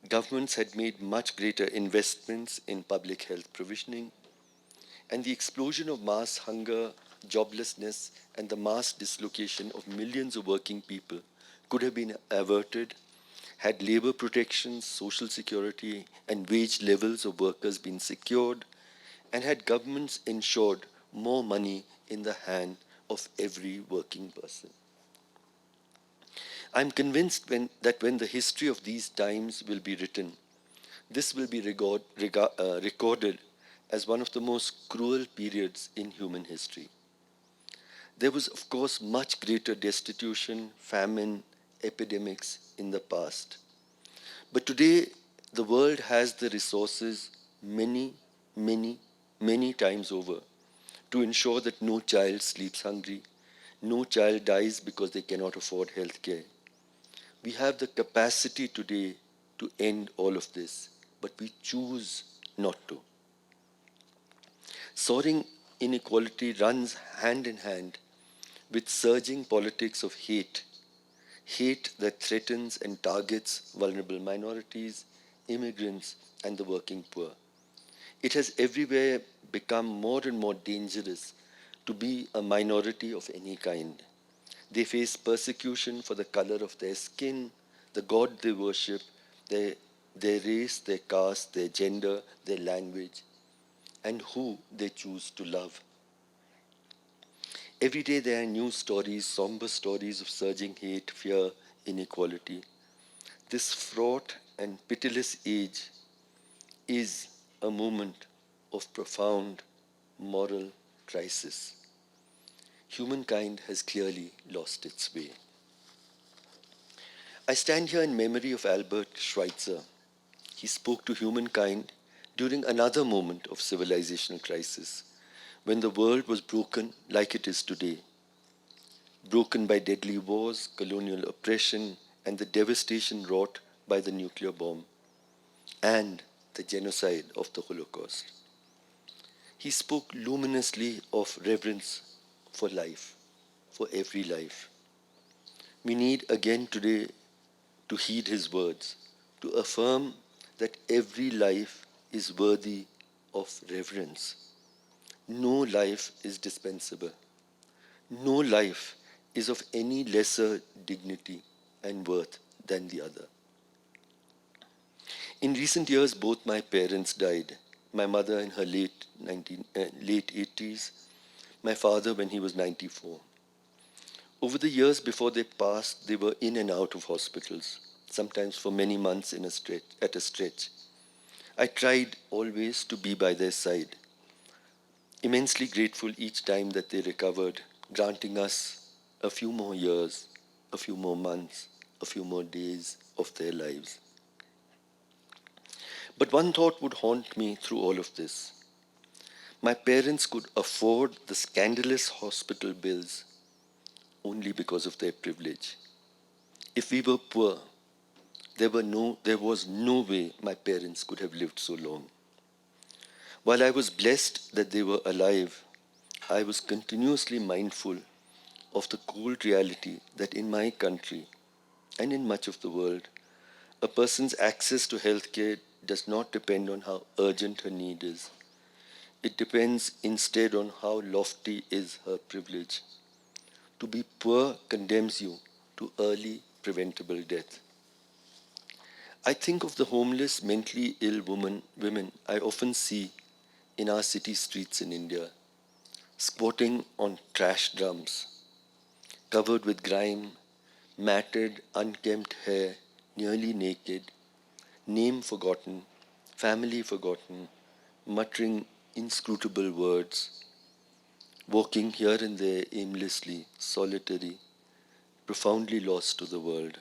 governments had made much greater investments in public health provisioning, and the explosion of mass hunger, joblessness, and the mass dislocation of millions of working people could have been averted had labor protections, social security, and wage levels of workers been secured, and had governments ensured more money in the hand of every working person. I'm convinced that when the history of these times will be written, this will be recorded as one of the most cruel periods in human history. There was, of course, much greater destitution, famine, epidemics in the past. But today, the world has the resources many, many, many times over to ensure that no child sleeps hungry, no child dies because they cannot afford health care. We have the capacity today to end all of this, but we choose not to. Soaring inequality runs hand in hand with surging politics of hate that threatens and targets vulnerable minorities, immigrants, and the working poor. It has everywhere become more and more dangerous to be a minority of any kind. They face persecution for the color of their skin, the God they worship, their race, their caste, their gender, their language, and who they choose to love. Every day there are new stories, somber stories of surging hate, fear, inequality. This fraught and pitiless age is a moment of profound moral crisis. Humankind has clearly lost its way. I stand here in memory of Albert Schweitzer. He spoke to humankind during another moment of civilizational crisis, when the world was broken like it is today. Broken by deadly wars, colonial oppression, and the devastation wrought by the nuclear bomb, and the genocide of the Holocaust. He spoke luminously of reverence for life, for every life. We need again today to heed his words, to affirm that every life is worthy of reverence. No life is dispensable. No life is of any lesser dignity and worth than the other. In recent years, both my parents died. My mother in her late 80s, my father when he was 94. Over the years before they passed, they were in and out of hospitals, sometimes for many months at a stretch. I tried always to be by their side, immensely grateful each time that they recovered, granting us a few more years, a few more months, a few more days of their lives. But one thought would haunt me through all of this. My parents could afford the scandalous hospital bills only because of their privilege. If we were poor, there was no way my parents could have lived so long. While I was blessed that they were alive, I was continuously mindful of the cold reality that in my country and in much of the world, a person's access to healthcare does not depend on how urgent her need is. It depends instead on how lofty is her privilege. To be poor condemns you to early preventable death. I think of the homeless, mentally ill women I often see in our city streets in India, squatting on trash drums, covered with grime, matted, unkempt hair, nearly naked, name forgotten, family forgotten, muttering inscrutable words, walking here and there aimlessly, solitary, profoundly lost to the world.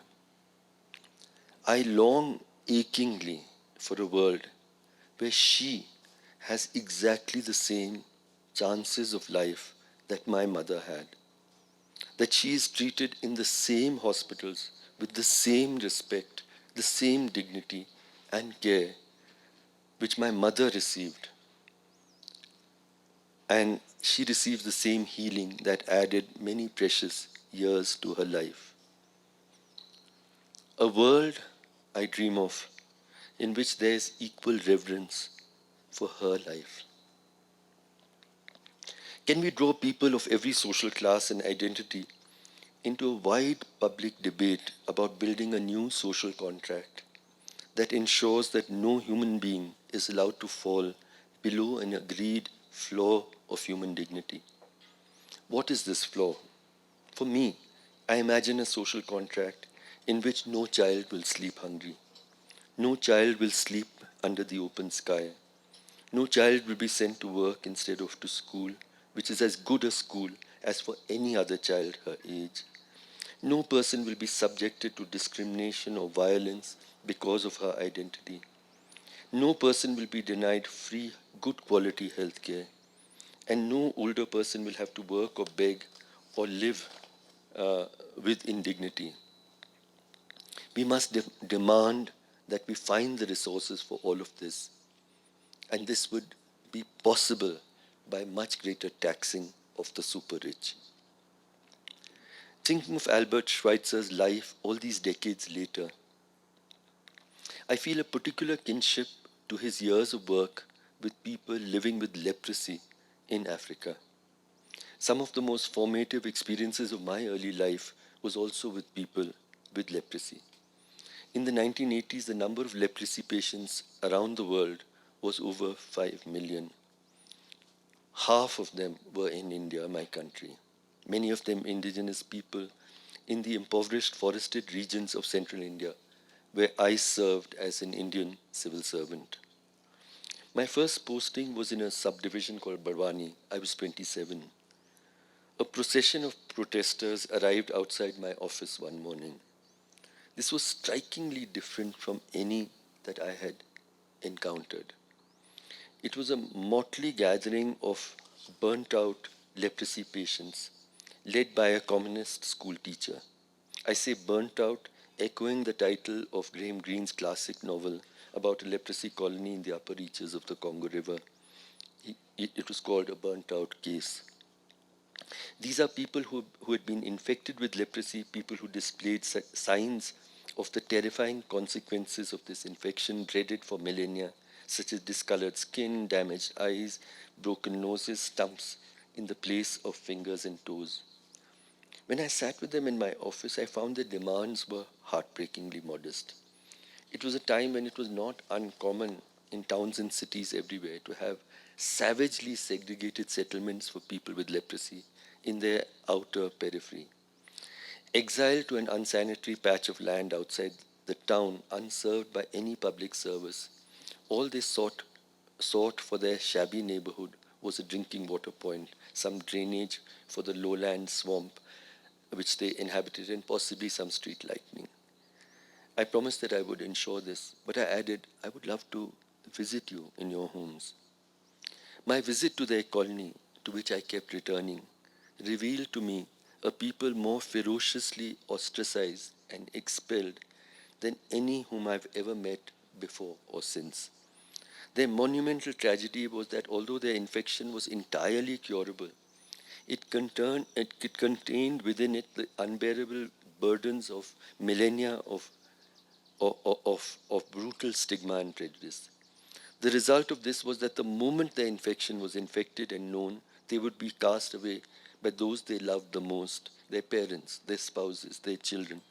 I long achingly for a world where she has exactly the same chances of life that my mother had. That she is treated in the same hospitals with the same respect, the same dignity and care which my mother received. And she received the same healing that added many precious years to her life. A world I dream of in which there is equal reverence for her life. Can we draw people of every social class and identity into a wide public debate about building a new social contract that ensures that no human being is allowed to fall below an agreed floor of human dignity? What is this floor? For me, I imagine a social contract in which no child will sleep hungry. No child will sleep under the open sky. No child will be sent to work instead of to school, which is as good a school as for any other child her age. No person will be subjected to discrimination or violence because of her identity. No person will be denied free, good quality health care. And no older person will have to work or beg or live with indignity. We must demand that we find the resources for all of this. And this would be possible by much greater taxing of the super rich. Thinking of Albert Schweitzer's life all these decades later, I feel a particular kinship to his years of work with people living with leprosy in Africa. Some of the most formative experiences of my early life was also with people with leprosy. In the 1980s, the number of leprosy patients around the world was over 5 million. Half of them were in India, my country. Many of them indigenous people in the impoverished forested regions of central India, where I served as an Indian civil servant. My first posting was in a subdivision called Barwani. I was 27. A procession of protesters arrived outside my office one morning. This was strikingly different from any that I had encountered. It was a motley gathering of burnt-out leprosy patients led by a communist school teacher. I say burnt out, echoing the title of Graham Greene's classic novel about a leprosy colony in the upper reaches of the Congo River. It was called A Burnt-Out Case. These are people who had been infected with leprosy, people who displayed signs of the terrifying consequences of this infection dreaded for millennia, such as discolored skin, damaged eyes, broken noses, stumps in the place of fingers and toes. When I sat with them in my office, I found their demands were heartbreakingly modest. It was a time when it was not uncommon in towns and cities everywhere to have savagely segregated settlements for people with leprosy in their outer periphery. Exiled to an unsanitary patch of land outside the town, unserved by any public service, all they sought for their shabby neighborhood was a drinking water point, some drainage for the lowland swamp which they inhabited, and possibly some street lighting. I promised that I would ensure this, but I added, I would love to visit you in your homes. My visit to their colony, to which I kept returning, revealed to me a people more ferociously ostracized and expelled than any whom I've ever met before or since. Their monumental tragedy was that although their infection was entirely curable, it contained within it the unbearable burdens of millennia of brutal stigma and prejudice. The result of this was that the moment their infection was infected and known, they would be cast away by those they loved the most, their parents, their spouses, their children.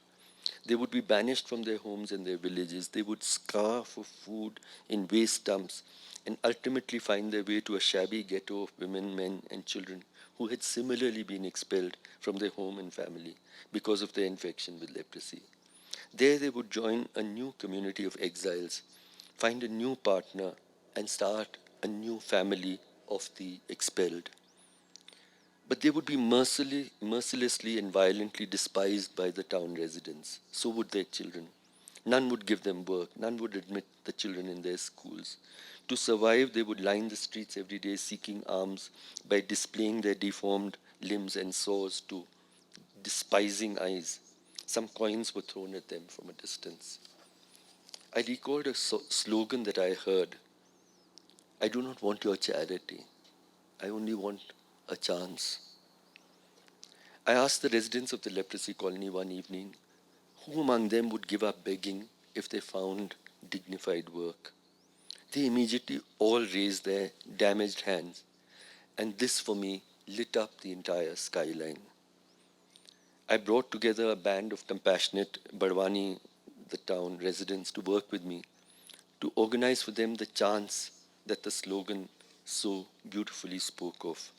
They would be banished from their homes and their villages. They would scarf for food in waste dumps and ultimately find their way to a shabby ghetto of women, men, and children who had similarly been expelled from their home and family because of their infection with leprosy. There they would join a new community of exiles, find a new partner, and start a new family of the expelled. But they would be mercilessly and violently despised by the town residents. So would their children. None would give them work. None would admit the children in their schools. To survive, they would line the streets every day seeking alms by displaying their deformed limbs and sores to despising eyes. Some coins were thrown at them from a distance. I recalled a slogan that I heard. I do not want your charity. I only want a chance. I asked the residents of the leprosy colony one evening who among them would give up begging if they found dignified work. They immediately all raised their damaged hands, and this for me lit up the entire skyline. I brought together a band of compassionate Barwani, the town residents, to work with me, to organize for them the chants that the slogan so beautifully spoke of.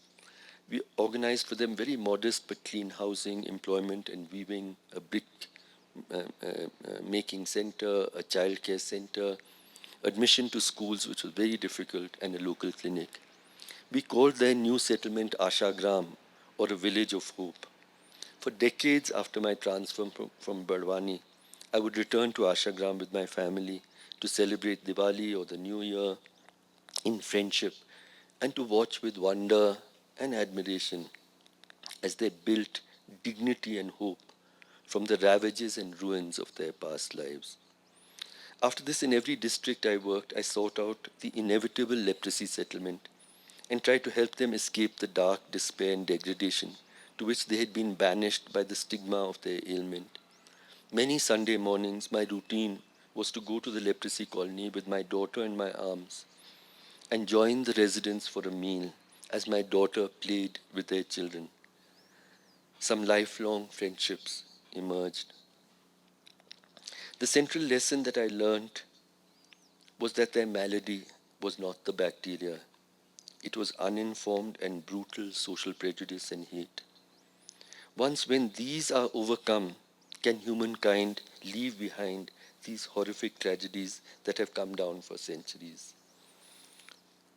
We organized for them very modest but clean housing, employment and weaving, a brick making center, a childcare center, admission to schools, which was very difficult, and a local clinic. We called their new settlement Ashagram, or a village of hope. For decades after my transfer from Barwani, I would return to Ashagram with my family to celebrate Diwali or the New Year in friendship and to watch with wonder and admiration as they built dignity and hope from the ravages and ruins of their past lives. After this, in every district I worked, I sought out the inevitable leprosy settlement and tried to help them escape the dark despair and degradation to which they had been banished by the stigma of their ailment. Many Sunday mornings, my routine was to go to the leprosy colony with my daughter in my arms and join the residents for a meal as my daughter played with their children. Some lifelong friendships emerged. The central lesson that I learned was that their malady was not the bacteria. It was uninformed and brutal social prejudice and hate. Once when these are overcome, can humankind leave behind these horrific tragedies that have come down for centuries?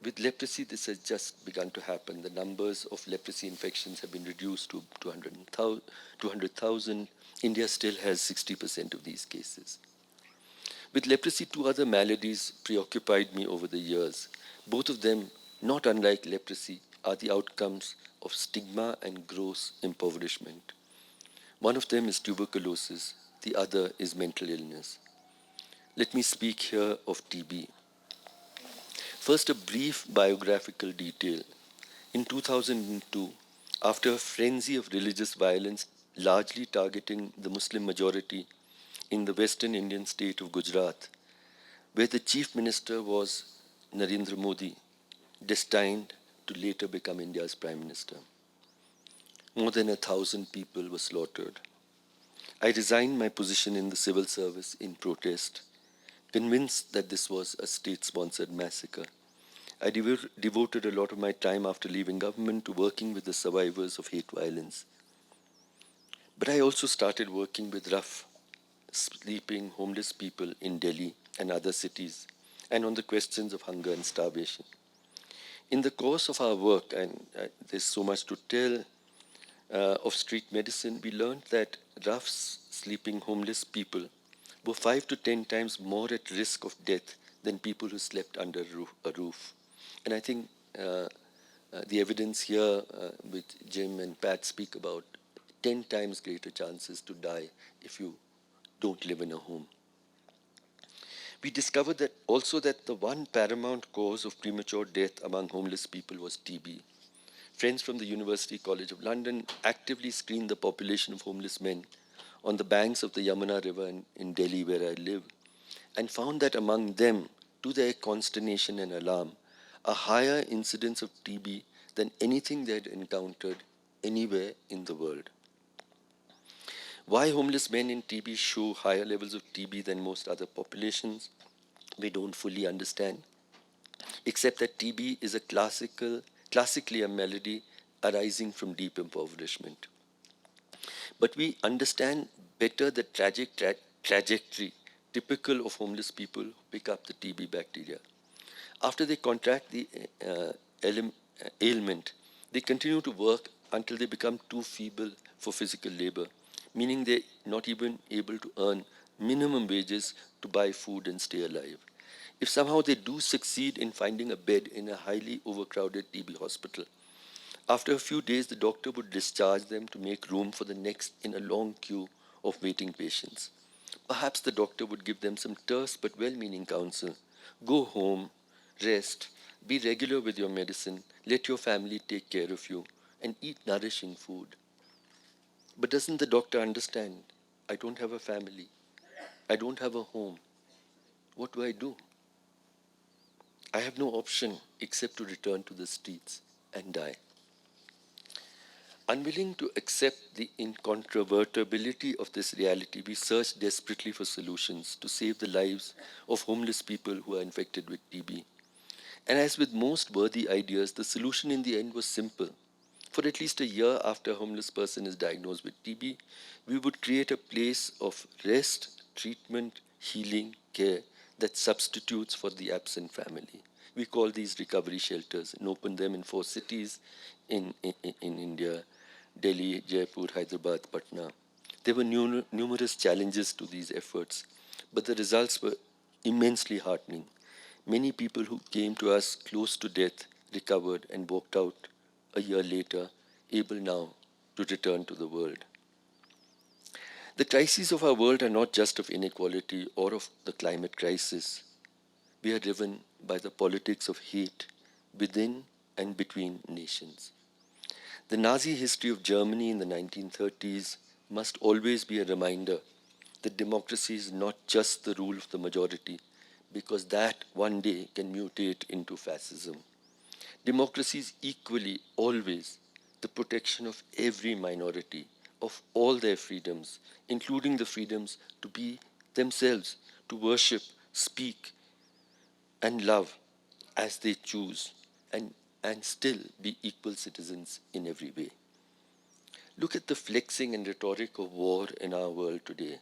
With leprosy, this has just begun to happen. The numbers of leprosy infections have been reduced to 200,000. India still has 60% of these cases. With leprosy, two other maladies preoccupied me over the years. Both of them, not unlike leprosy, are the outcomes of stigma and gross impoverishment. One of them is tuberculosis, the other is mental illness. Let me speak here of TB. First, a brief biographical detail. In 2002, after a frenzy of religious violence largely targeting the Muslim majority in the western Indian state of Gujarat, where the chief minister was Narendra Modi, destined to later become India's prime minister. More than 1,000 people were slaughtered. I resigned my position in the civil service in protest, convinced that this was a state-sponsored massacre. I devoted a lot of my time after leaving government to working with the survivors of hate violence. But I also started working with rough, sleeping, homeless people in Delhi and other cities, and on the questions of hunger and starvation. In the course of our work, and there's so much to tell of street medicine, we learned that rough, sleeping, homeless people were 5 to 10 times more at risk of death than people who slept under a roof. And I think the evidence here with Jim and Pat speak about 10 times greater chances to die if you don't live in a home. We discovered that also that the one paramount cause of premature death among homeless people was TB. Friends from the University College of London actively screened the population of homeless men on the banks of the Yamuna River in Delhi, where I live, and found that among them, to their consternation and alarm, a higher incidence of TB than anything they had encountered anywhere in the world. Why homeless men in TB show higher levels of TB than most other populations, we don't fully understand, except that TB is classically a malady arising from deep impoverishment. But we understand better the tragic trajectory typical of homeless people who pick up the TB bacteria. After they contract the ailment, they continue to work until they become too feeble for physical labor, meaning they're not even able to earn minimum wages to buy food and stay alive. If somehow they do succeed in finding a bed in a highly overcrowded TB hospital, after a few days the doctor would discharge them to make room for the next in a long queue of waiting patients. Perhaps the doctor would give them some terse but well-meaning counsel. Go home, rest, be regular with your medicine, let your family take care of you, and eat nourishing food. But doesn't the doctor understand? I don't have a family. I don't have a home. What do I do? I have no option except to return to the streets and die. Unwilling to accept the incontrovertibility of this reality, we searched desperately for solutions to save the lives of homeless people who are infected with TB. And as with most worthy ideas, the solution in the end was simple. For at least a year after a homeless person is diagnosed with TB, we would create a place of rest, treatment, healing, care that substitutes for the absent family. We call these recovery shelters and opened them in 4 cities in India: Delhi, Jaipur, Hyderabad, Patna. There were numerous challenges to these efforts, but the results were immensely heartening. Many people who came to us close to death recovered and walked out a year later, able now to return to the world. The crises of our world are not just of inequality or of the climate crisis. We are driven by the politics of hate within and between nations. The Nazi history of Germany in the 1930s must always be a reminder that democracy is not just the rule of the majority, because that one day can mutate into fascism. Democracy is equally always the protection of every minority, of all their freedoms, including the freedoms to be themselves, to worship, speak, and love as they choose, and still be equal citizens in every way. Look at the flexing and rhetoric of war in our world today.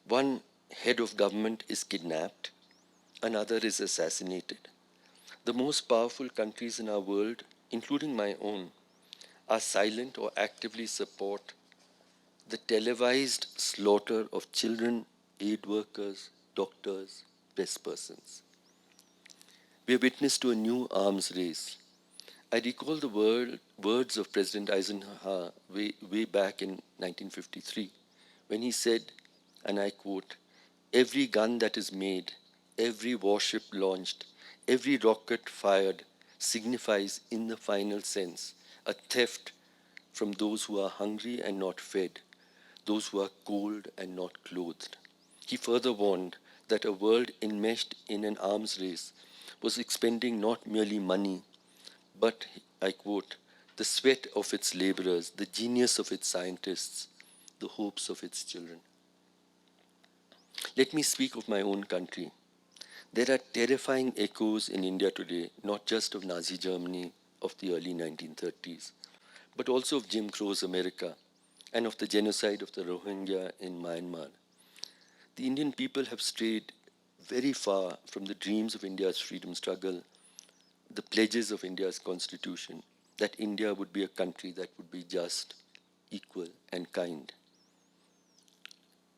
One head of government is kidnapped, another is assassinated. The most powerful countries in our world, including my own, are silent or actively support the televised slaughter of children, aid workers, doctors, press persons. We are witness to a new arms race. I recall the words of President Eisenhower way back in 1953, when he said, and I quote, "Every gun that is made, every warship launched, every rocket fired signifies, in the final sense, a theft from those who are hungry and not fed, those who are cold and not clothed." He further warned that a world enmeshed in an arms race was expending not merely money, but, I quote, "the sweat of its laborers, the genius of its scientists, the hopes of its children." Let me speak of my own country. There are terrifying echoes in India today, not just of Nazi Germany of the early 1930s, but also of Jim Crow's America and of the genocide of the Rohingya in Myanmar. The Indian people have strayed very far from the dreams of India's freedom struggle, the pledges of India's constitution, that India would be a country that would be just, equal, and kind.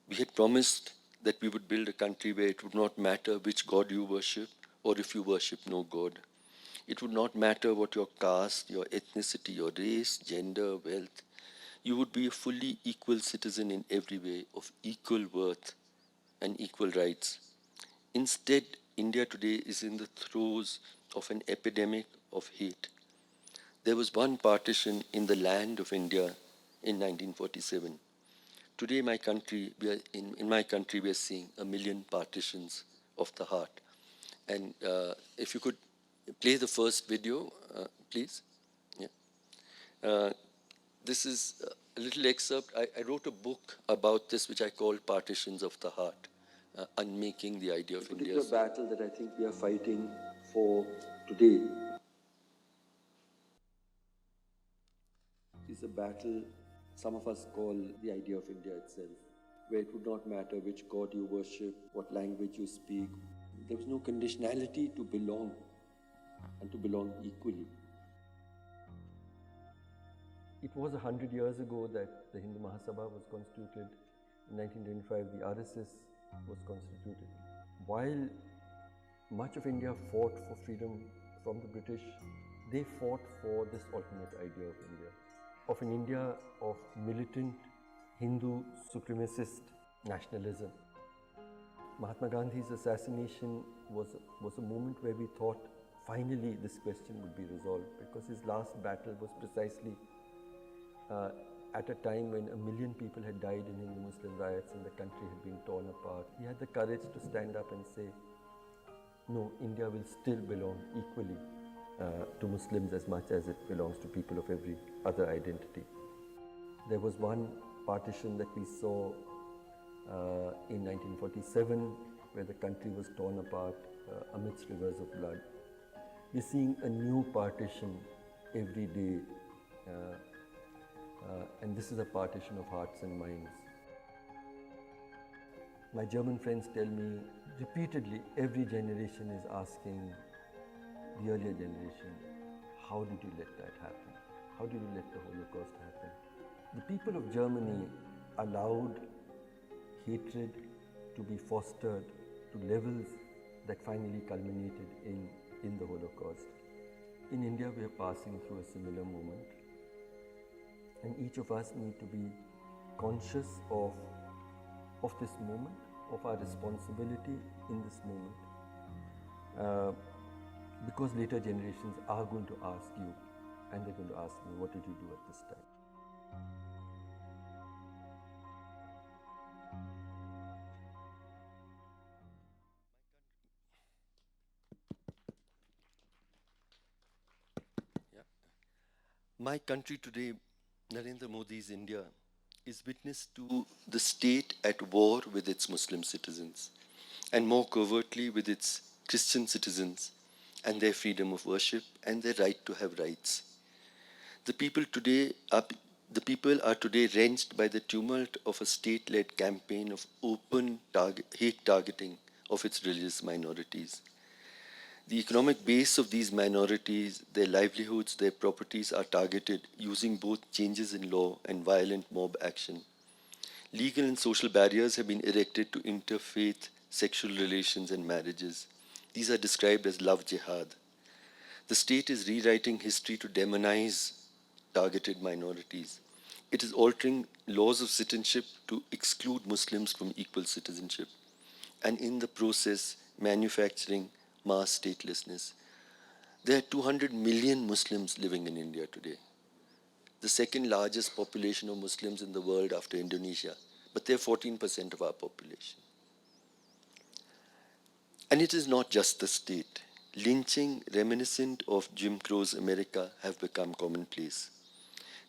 We had promised that we would build a country where it would not matter which God you worship or if you worship no God. It would not matter what your caste, your ethnicity, your race, gender, wealth. You would be a fully equal citizen in every way, of equal worth and equal rights. Instead, India today is in the throes of an epidemic of hate. There was one partition in the land of India in 1947. Today, in my country, we are seeing 1 million partitions of the heart. And if you could play the first video, please. Yeah. This is a little excerpt. I wrote a book about this, which I called Partitions of the Heart, Unmaking the Idea of India. It's a particular battle that I think we are fighting for today is a battle some of us call the idea of India itself, where it would not matter which God you worship, what language you speak. There was no conditionality to belong, and to belong equally. It was 100 years ago that the Hindu Mahasabha was constituted. In 1925, the RSS was constituted. While much of India fought for freedom from the British, they fought for this alternate idea of India, of an India of militant Hindu supremacist nationalism. Mahatma Gandhi's assassination was a moment where we thought finally this question would be resolved, because his last battle was precisely at a time when 1 million people had died in Hindu-Muslim riots and the country had been torn apart. He had the courage to stand up and say, no, India will still belong equally to Muslims as much as it belongs to people of every other identity. There was one partition that we saw in 1947 where the country was torn apart amidst rivers of blood. We're seeing a new partition every day, and this is a partition of hearts and minds. My German friends tell me repeatedly, every generation is asking the earlier generation, how did you let that happen? How did you let the Holocaust happen? The people of Germany allowed hatred to be fostered to levels that finally culminated in the Holocaust. In India, we are passing through a similar moment, and each of us need to be conscious of this moment, of our responsibility in this moment, because later generations are going to ask you, and they're going to ask me, what did you do at this time? My country today, Narendra Modi's India, is witness to the state at war with its Muslim citizens, and more covertly with its Christian citizens and their freedom of worship and their right to have rights. The people are today wrenched by the tumult of a state-led campaign of open hate targeting of its religious minorities. The economic base of these minorities, their livelihoods, their properties are targeted using both changes in law and violent mob action. Legal and social barriers have been erected to interfaith sexual relations and marriages. These are described as love jihad. The state is rewriting history to demonize targeted minorities. It is altering laws of citizenship to exclude Muslims from equal citizenship, and in the process, manufacturing mass statelessness. There are 200 million Muslims living in India today, the second largest population of Muslims in the world after Indonesia, but they're 14% of our population. And it is not just the state. Lynching reminiscent of Jim Crow's America have become commonplace.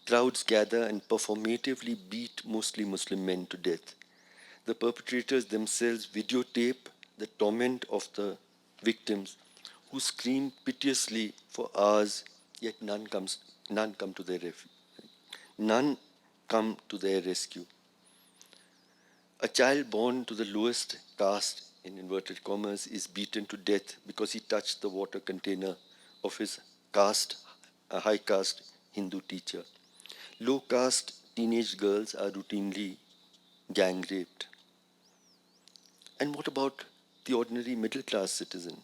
Crowds gather and performatively beat mostly Muslim men to death. The perpetrators themselves videotape the torment of the victims who scream piteously for hours, yet none come to their rescue. A child born to the lowest caste, in inverted commas, is beaten to death because he touched the water container of his high caste Hindu teacher. Low caste teenage girls are routinely gang raped. And what about the ordinary middle class citizen?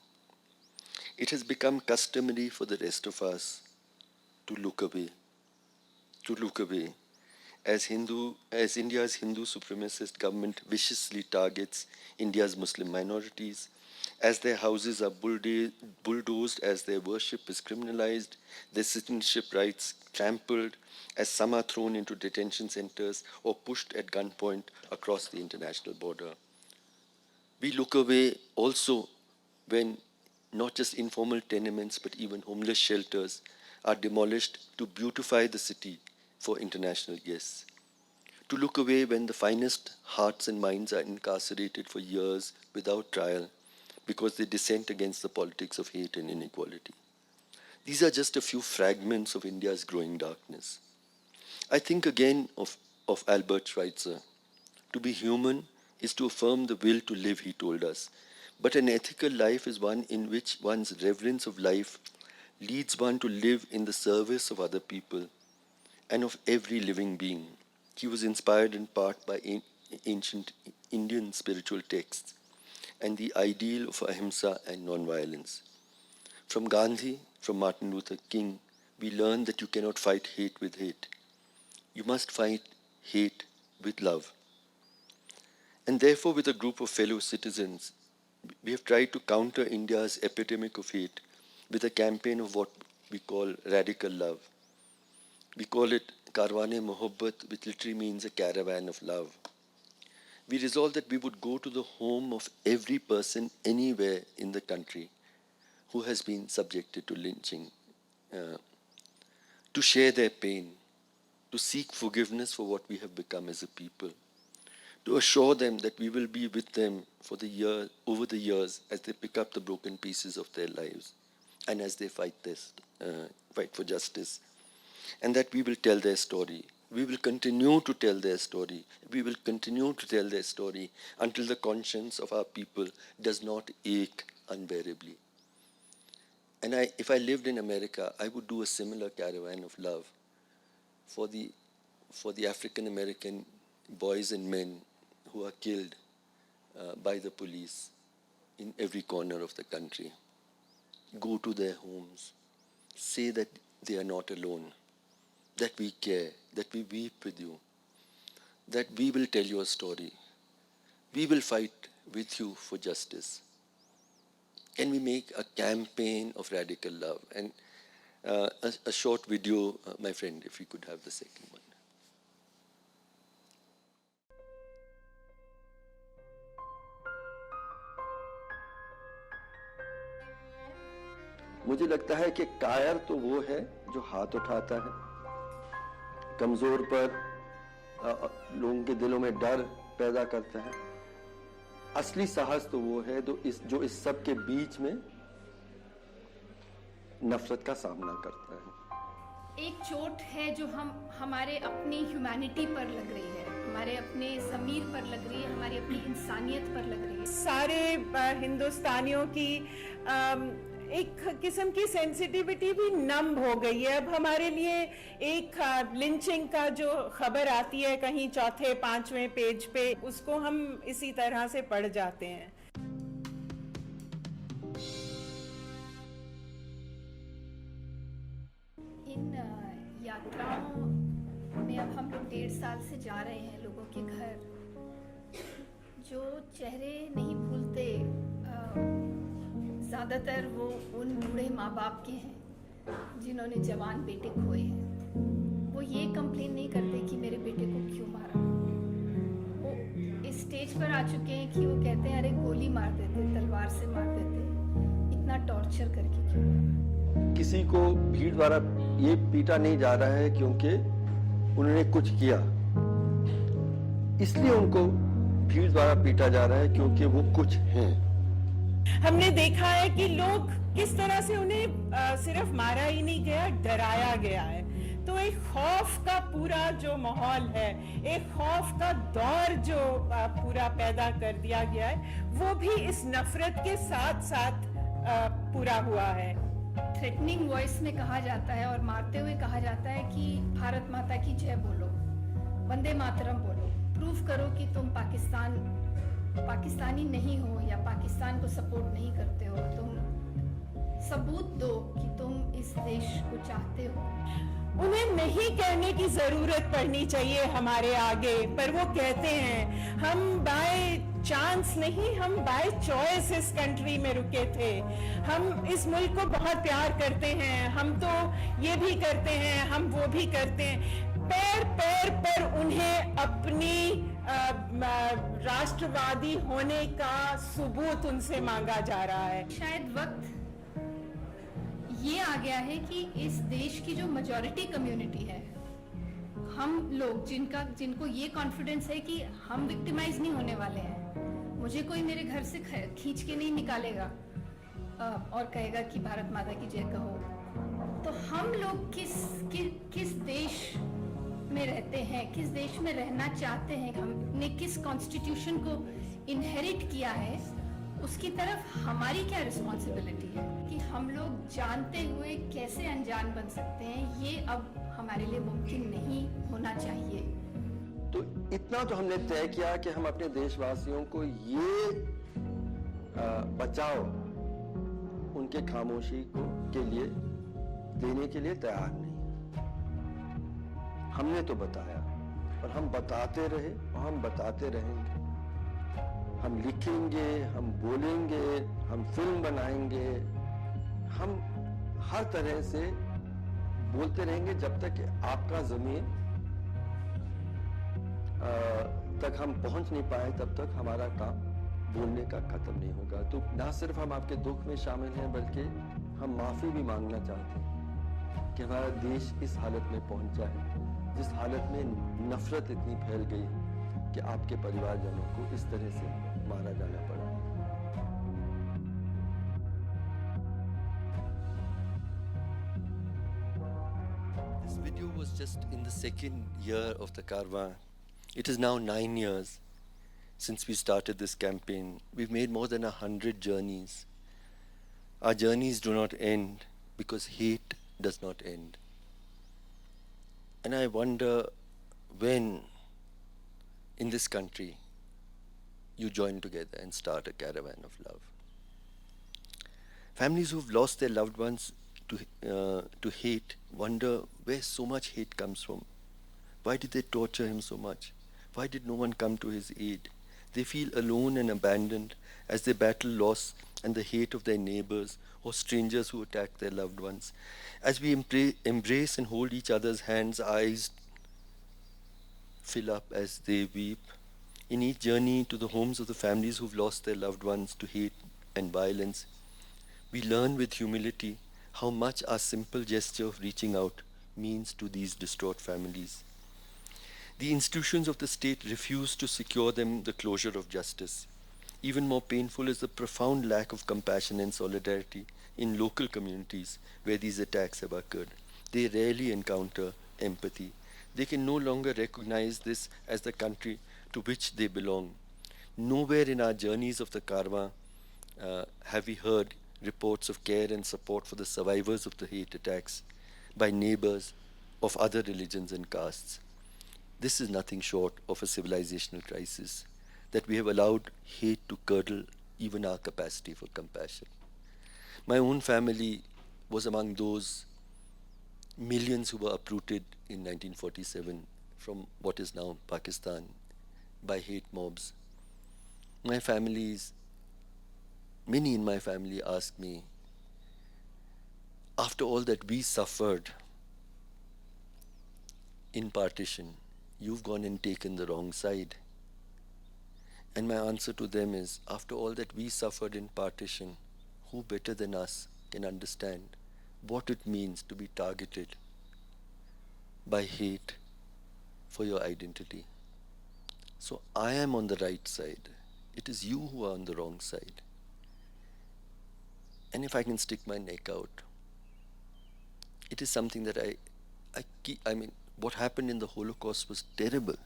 It has become customary for the rest of us to look away, as India's Hindu supremacist government viciously targets India's Muslim minorities, as their houses are bulldozed, as their worship is criminalized, their citizenship rights trampled, as some are thrown into detention centers or pushed at gunpoint across the international border. We look away also when not just informal tenements but even homeless shelters are demolished to beautify the city for international guests. To look away when the finest hearts and minds are incarcerated for years without trial because they dissent against the politics of hate and inequality. These are just a few fragments of India's growing darkness. I think again of Albert Schweitzer. To be human is to affirm the will to live, he told us. But an ethical life is one in which one's reverence of life leads one to live in the service of other people and of every living being. He was inspired in part by ancient Indian spiritual texts and the ideal of ahimsa and non-violence. From Gandhi, from Martin Luther King, we learn that you cannot fight hate with hate. You must fight hate with love. And therefore, with a group of fellow citizens, we have tried to counter India's epidemic of hate with a campaign of what we call radical love. We call it Karwane-Mohabbat, which literally means a caravan of love. We resolved that we would go to the home of every person anywhere in the country who has been subjected to lynching, to share their pain, to seek forgiveness for what we have become as a people, to assure them that we will be with them for over the years as they pick up the broken pieces of their lives and as they fight for justice, and that we will tell their story. We will continue to tell their story. We will continue to tell their story until the conscience of our people does not ache unbearably. And if I lived in America, I would do a similar caravan of love for the African American boys and men who are killed by the police in every corner of the country. Go to their homes, say that they are not alone, that we care, that we weep with you, that we will tell your story. We will fight with you for justice. Can we make a campaign of radical love? And a short video, my friend, if we could have the second one. मुझे लगता है कि कायर तो वो है जो हाथ उठाता है, कमजोर पर लोगों के दिलों में डर पैदा करता है। असली साहस तो वो है जो इस सब के बीच में नफरत का सामना करता है। एक चोट है जो हमारे अपनी ह्यूमैनिटी पर लग रही है, हमारे अपने ज़मीर पर लग रही है, हमारी अपनी इंसानियत पर लग रही है। सारे हिंदुस्तानियों की एक किस्म की सेंसिटिविटी भी नम हो गई है। अब हमारे लिए एक लिंचिंग का जो खबर आती है कहीं चौथे पांचवें पेज पे, उसको हम इसी तरह से पढ़ जाते हैं। इन यात्राओं में अब हम लोग 1.5 साल से जा रहे हैं लोगों के घर, जो चेहरे नहीं भूलते। ज़्यादातर वो उन बूढ़े माँ बाप के हैं जिन्होंने जवान बेटे खोए हैं। वो ये कंप्लेन नहीं करते कि मेरे बेटे को क्यों मारा। वो इस स्टेज पर आ चुके हैं कि वो कहते हैं अरे गोली मार देते, तलवार से मार देते, इतना टॉर्चर करके क्यों मारा। किसी को भीड़ द्वारा ये पीटा नहीं जा रहा है क्योंकि उन्होंने कुछ किया, इसलिए उनको भीड़ द्वारा पीटा जा रहा है क्योंकि वो कुछ हैं। हमने देखा है कि लोग किस तरह से उन्हें सिर्फ मारा ही नहीं गया, डराया गया है। तो एक खौफ का पूरा जो माहौल है, एक खौफ का दौर जो पूरा पैदा कर दिया गया है, वो भी इस नफरत के साथ साथ पूरा हुआ है। थ्रेटनिंग वॉइस में कहा जाता है और मारते हुए कहा जाता है कि भारत माता की जय बोलो, वंदे मातरम बोलो, प्रूफ करो कि तुम पाकिस्तानी नहीं हो या पाकिस्तान को सपोर्ट नहीं करते हो, तुम सबूत दो कि तुम इस देश को चाहते हो। उन्हें नहीं कहने की जरूरत पड़नी चाहिए हमारे आगे, पर वो कहते हैं। हम बाय चांस नहीं, हम बाय चॉइस इस कंट्री में रुके थे। हम इस मुल्क को बहुत प्यार करते हैं, हम तो ये भी करते हैं, हम वो भी करते हैं। पैर पैर पर उन्हें अपनी राष्ट्रवादी होने का सबूत उनसे मांगा जा रहा है। शायद वक्त ये आ गया है कि इस देश की जो मेजॉरिटी कम्युनिटी है, हम लोग जिनको ये कॉन्फिडेंस है कि हम विक्टिमाइज नहीं होने वाले हैं, मुझे कोई मेरे घर से खींच के नहीं निकालेगा और कहेगा कि भारत माता की जय कहो, तो हम लोग किस देश में रहते हैं, किस देश में रहना चाहते हैं, हमने किस कॉन्स्टिट्यूशन को इनहेरिट किया है, उसकी तरफ हमारी क्या रिस्पॉन्सिबिलिटी है कि हम लोग जानते हुए कैसे अनजान बन सकते हैं, ये अब हमारे लिए मुमकिन नहीं होना चाहिए। तो इतना तो हमने तय किया कि हम अपने देशवासियों को ये बचाओ उनके खामोशी के लिए देने के लिए तैयार नहीं। हमने तो बताया और हम बताते रहे और हम बताते रहेंगे। हम लिखेंगे, हम बोलेंगे, हम फिल्म बनाएंगे, हम हर तरह से बोलते रहेंगे जब तक कि आपका ज़मीन तक हम पहुंच नहीं पाए, तब तक हमारा काम बोलने का खत्म नहीं होगा। तो ना सिर्फ हम आपके दुख में शामिल हैं, बल्कि हम माफ़ी भी मांगना चाहते हैं कि हमारा देश इस हालत में पहुंचा है, जिस हालत में नफरत इतनी फैल गई कि आपके परिवारजनों को इस तरह से मारा जाना पड़ा। This video was just in the second year of the Karwan. It is now 9 years since we started this campaign. We've made more than 100 journeys. Our journeys do not end because hate does not end. And I wonder when in this country you join together and start a caravan of love. Families who've lost their loved ones to hate wonder where so much hate comes from. Why did they torture him so much? Why did no one come to his aid? They feel alone and abandoned as they battle loss and the hate of their neighbors or strangers who attack their loved ones. As we embrace and hold each other's hands, eyes fill up as they weep. In each journey to the homes of the families who've lost their loved ones to hate and violence, we learn with humility how much our simple gesture of reaching out means to these distraught families. The institutions of the state refuse to secure them the closure of justice. Even more painful is the profound lack of compassion and solidarity in local communities where these attacks have occurred. They rarely encounter empathy. They can no longer recognize this as the country to which they belong. Nowhere in our journeys of the Karwan have we heard reports of care and support for the survivors of the hate attacks by neighbors of other religions and castes. This is nothing short of a civilizational crisis, that we have allowed hate to curdle even our capacity for compassion. My own family was among those millions who were uprooted in 1947 from what is now Pakistan by hate mobs. Many in my family asked me, after all that we suffered in partition, you've gone and taken the wrong side. And my answer to them is, after all that we suffered in partition, who better than us can understand what it means to be targeted by hate for your identity? So I am on the right side. It is you who are on the wrong side. And if I can stick my neck out, it is something that I mean, what happened in the Holocaust was terrible.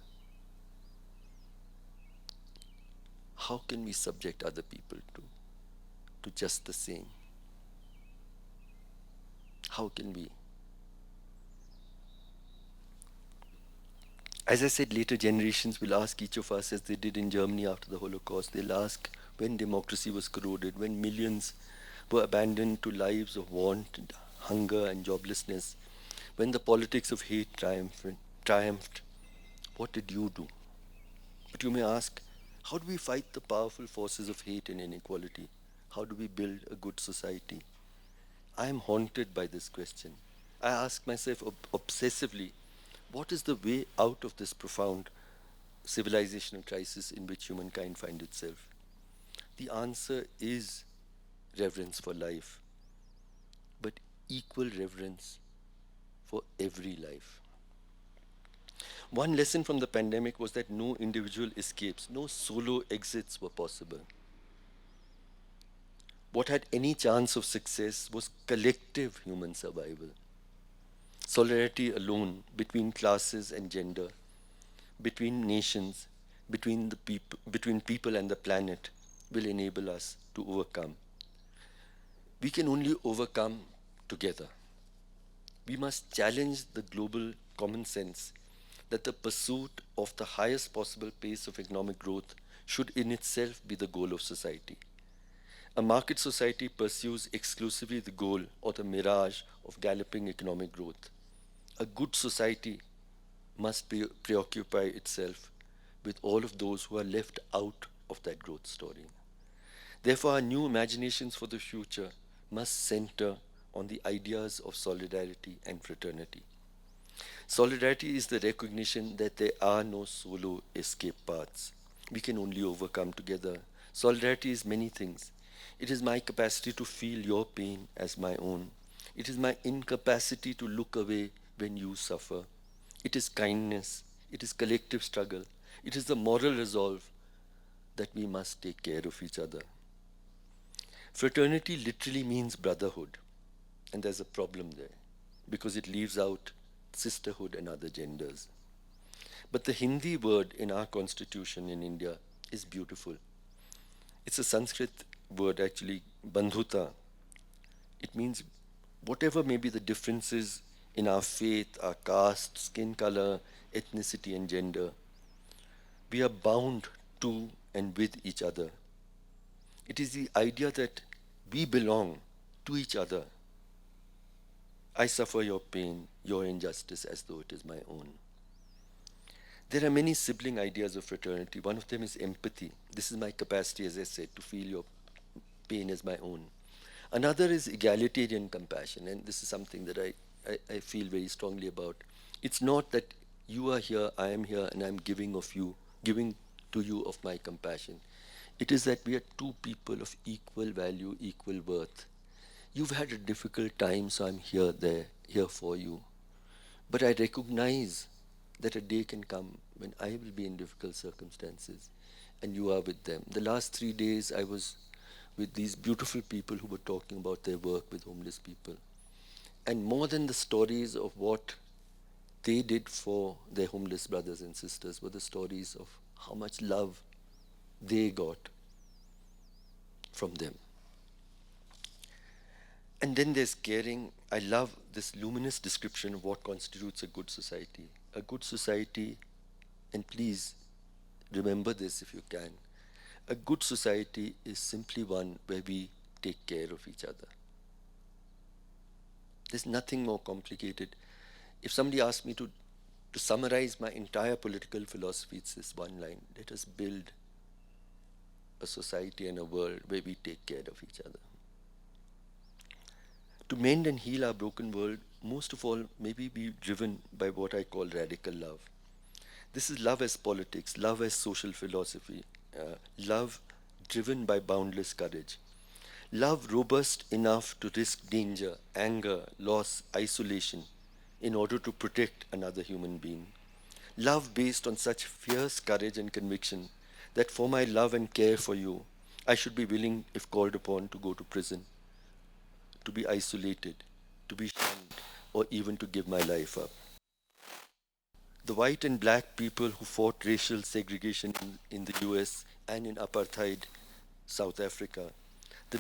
How can we subject other people to just the same? How can we? As I said, later generations will ask each of us, as they did in Germany after the Holocaust, they'll ask when democracy was corroded, when millions were abandoned to lives of want, and hunger and joblessness, when the politics of hate triumphed, what did you do? But you may ask, how do we fight the powerful forces of hate and inequality? How do we build a good society? I am haunted by this question. I ask myself obsessively, what is the way out of this profound civilizational crisis in which humankind finds itself? The answer is reverence for life, but equal reverence for every life. One lesson from the pandemic was that no individual escapes, no solo exits were possible. What had any chance of success was collective human survival. Solidarity alone between classes and gender, between nations, between people and the planet will enable us to overcome. We can only overcome together. We must challenge the global common sense that the pursuit of the highest possible pace of economic growth should in itself be the goal of society. A market society pursues exclusively the goal or the mirage of galloping economic growth. A good society must preoccupy itself with all of those who are left out of that growth story. Therefore, our new imaginations for the future must center on the ideas of solidarity and fraternity. Solidarity is the recognition that there are no solo escape paths. We can only overcome together. Solidarity is many things. It is my capacity to feel your pain as my own. It is my incapacity to look away when you suffer. It is kindness. It is collective struggle. It is the moral resolve that we must take care of each other. Fraternity literally means brotherhood, and there's a problem there because it leaves out sisterhood and other genders. But the Hindi word in our constitution in India is beautiful. It's a Sanskrit word actually, bandhuta. It means whatever may be the differences in our faith, our caste, skin color, ethnicity and gender, we are bound to and with each other. It is the idea that we belong to each other. I suffer your pain, your injustice as though it is my own. There are many sibling ideas of fraternity. One of them is empathy. This is my capacity, as I said, to feel your pain as my own. Another is egalitarian compassion, and this is something that I feel very strongly about. It's not that you are here, I am here, and I'm giving to you of my compassion. It is that we are two people of equal value, equal worth. You've had a difficult time, so I'm here for you. But I recognize that a day can come when I will be in difficult circumstances and you are with them. The last 3 days I was with these beautiful people who were talking about their work with homeless people. And more than the stories of what they did for their homeless brothers and sisters were the stories of how much love they got from them. And then there's caring. I love this luminous description of what constitutes a good society. A good society, and please remember this if you can, a good society is simply one where we take care of each other. There's nothing more complicated. If somebody asked me to summarize my entire political philosophy, it's this one line: let us build a society and a world where we take care of each other. To mend and heal our broken world, most of all, maybe be driven by what I call radical love. This is love as politics, love as social philosophy, love driven by boundless courage, love robust enough to risk danger, anger, loss, isolation in order to protect another human being. Love based on such fierce courage and conviction that for my love and care for you, I should be willing, if called upon, to go to prison, to be isolated, to be shunned, or even to give my life up. The white and black people who fought racial segregation in the US and in apartheid South Africa, the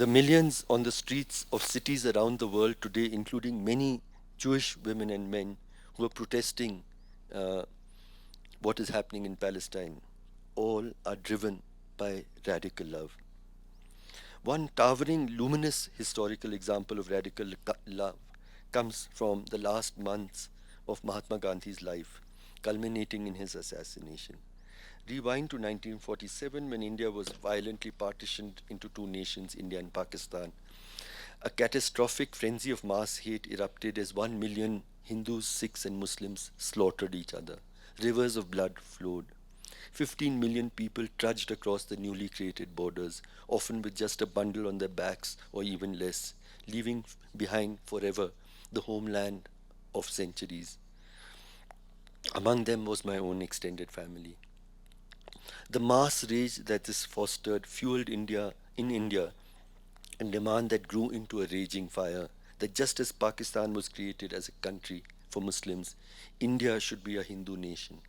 millions on the streets of cities around the world today, including many Jewish women and men who are protesting what is happening in Palestine, all are driven by radical love. One towering, luminous historical example of radical love comes from the last months of Mahatma Gandhi's life, culminating in his assassination. Rewind to 1947, when India was violently partitioned into two nations, India and Pakistan. A catastrophic frenzy of mass hate erupted as 1 million Hindus, Sikhs and Muslims slaughtered each other. Rivers of blood flowed. 15 million people trudged across the newly created borders, often with just a bundle on their backs or even less, leaving behind forever the homeland of centuries. Among them was my own extended family. The mass rage that this fostered fueled India and demand that grew into a raging fire, that just as Pakistan was created as a country for Muslims, India should be a Hindu nation.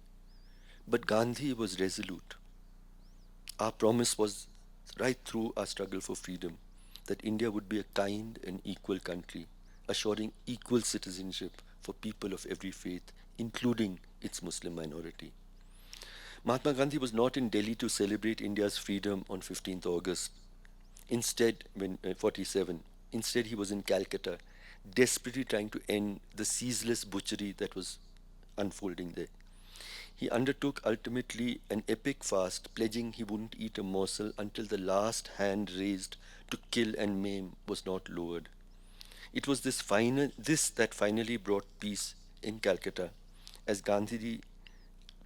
But Gandhi was resolute. Our promise was, right through our struggle for freedom, that India would be a kind and equal country, assuring equal citizenship for people of every faith, including its Muslim minority. Mahatma Gandhi was not in Delhi to celebrate India's freedom on 15th August. Instead, when 47, instead he was in Calcutta, desperately trying to end the ceaseless butchery that was unfolding there. He undertook ultimately an epic fast, pledging he wouldn't eat a morsel until the last hand raised to kill and maim was not lowered. It was this that finally brought peace in Calcutta as Gandhiji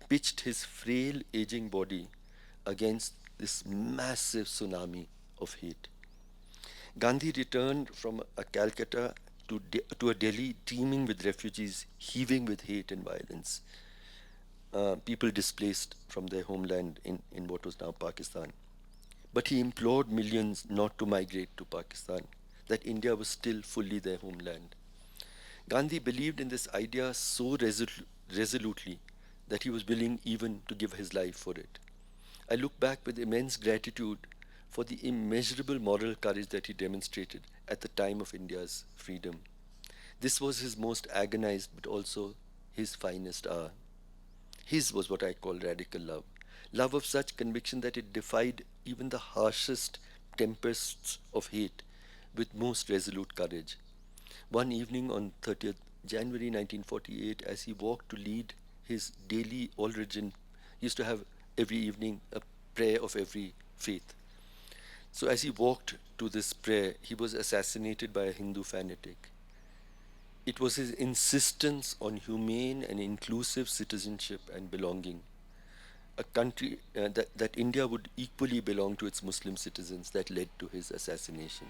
pitched his frail, aging body against this massive tsunami of hate. Gandhi returned from a Calcutta to a Delhi teeming with refugees, heaving with hate and violence. People displaced from their homeland in what was now Pakistan. But he implored millions not to migrate to Pakistan, that India was still fully their homeland. Gandhi believed in this idea so resolutely that he was willing even to give his life for it. I look back with immense gratitude for the immeasurable moral courage that he demonstrated at the time of India's freedom. This was his most agonized but also his finest hour. His was what I call radical love. Love of such conviction that it defied even the harshest tempests of hate with most resolute courage. One evening on 30th January 1948, as he walked to lead his daily all-religion, he used to have every evening a prayer of every faith. So as he walked to this prayer, he was assassinated by a Hindu fanatic. It was his insistence on humane and inclusive citizenship and belonging, a country that India would equally belong to its Muslim citizens, that led to his assassination.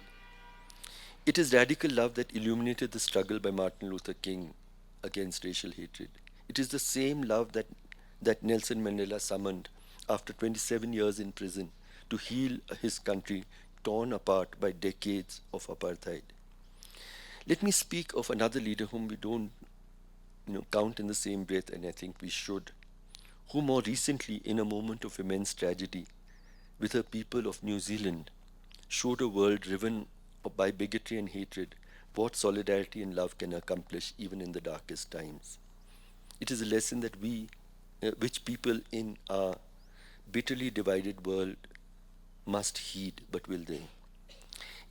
It is radical love that illuminated the struggle by Martin Luther King against racial hatred. It is the same love that Nelson Mandela summoned after 27 years in prison to heal his country torn apart by decades of apartheid. Let me speak of another leader whom we don't count in the same breath, and I think we should, who more recently, in a moment of immense tragedy, with her people of New Zealand, showed a world riven by bigotry and hatred what solidarity and love can accomplish even in the darkest times. It is a lesson that which people in our bitterly divided world must heed, but will they?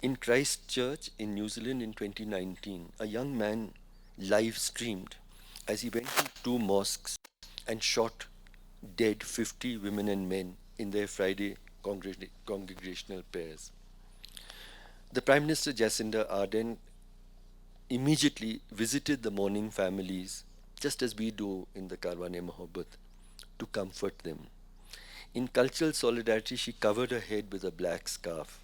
In Christchurch in New Zealand in 2019, a young man live streamed as he went to 2 mosques and shot dead 50 women and men in their Friday congregational prayers. The Prime Minister Jacinda Ardern immediately visited the mourning families, just as we do in the Karwan-e-Mohabbat, to comfort them. In cultural solidarity, she covered her head with a black scarf.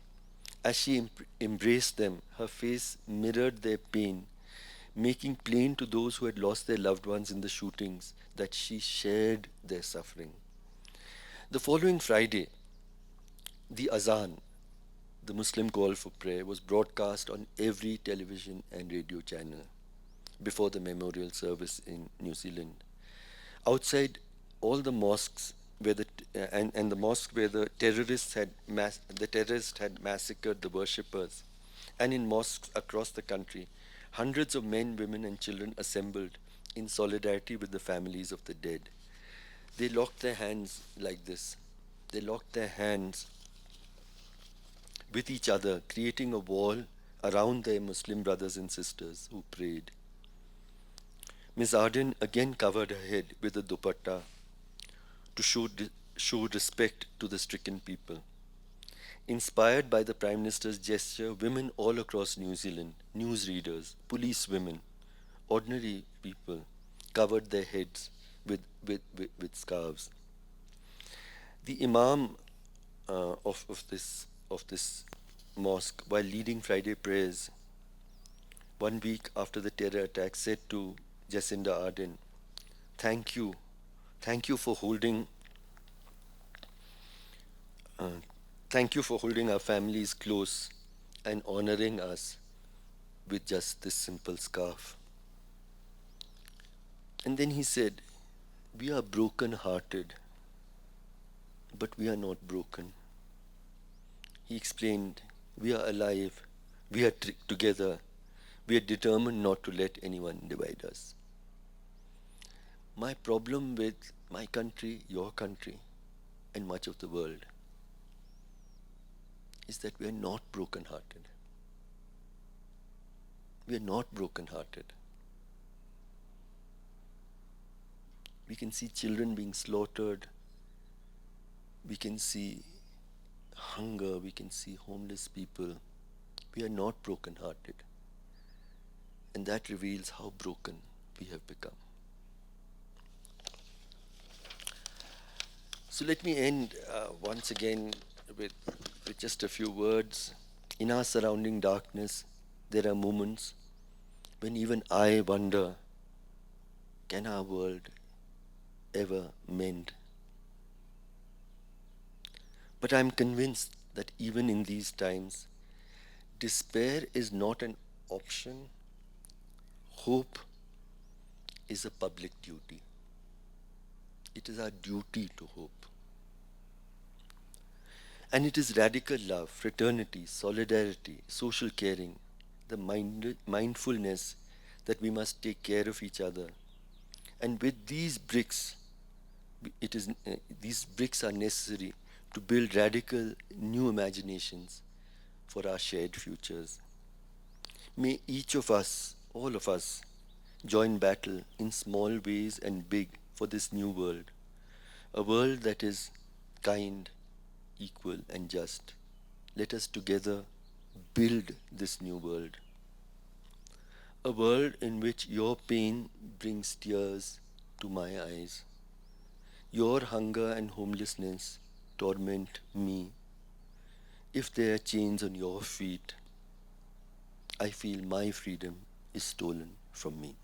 As she embraced them, her face mirrored their pain, making plain to those who had lost their loved ones in the shootings that she shared their suffering. The following Friday, the Azan, the Muslim call for prayer, was broadcast on every television and radio channel before the memorial service in New Zealand. Outside all the mosques where the mosque where the terrorists had massacred the worshippers, and in mosques across the country, hundreds of men, women, and children assembled in solidarity with the families of the dead. They locked their hands like this. They locked their hands with each other, creating a wall around their Muslim brothers and sisters who prayed. Ms. Ardern again covered her head with a dupatta to show respect to the stricken people. Inspired by the Prime Minister's gesture, women all across New Zealand, newsreaders, police women, ordinary people, covered their heads with scarves. The Imam of this mosque, while leading Friday prayers 1 week after the terror attack, said to Jacinda Ardern, "Thank you for holding our families close and honoring us with just this simple scarf." And then he said, "We are broken-hearted, but we are not broken." He explained, "We are alive, we are together, we are determined not to let anyone divide us." My problem with my country, your country, and much of the world is that we are not broken-hearted. We are not broken-hearted. We can see children being slaughtered. We can see hunger. We can see homeless people. We are not broken-hearted. And that reveals how broken we have become. So let me end once again with just a few words. In our surrounding darkness, there are moments when even I wonder, can our world ever mend? But I'm convinced that even in these times, despair is not an option. Hope is a public duty. It is our duty to hope. And it is radical love, fraternity, solidarity, social caring, the mindfulness that we must take care of each other. And with these bricks, these bricks are necessary to build radical new imaginations for our shared futures. May each of us, all of us, join battle in small ways and big for this new world. A world that is kind, equal and just. Let us together build this new world. A world in which your pain brings tears to my eyes. Your hunger and homelessness torment me. If there are chains on your feet, I feel my freedom is stolen from me.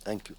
Thank you.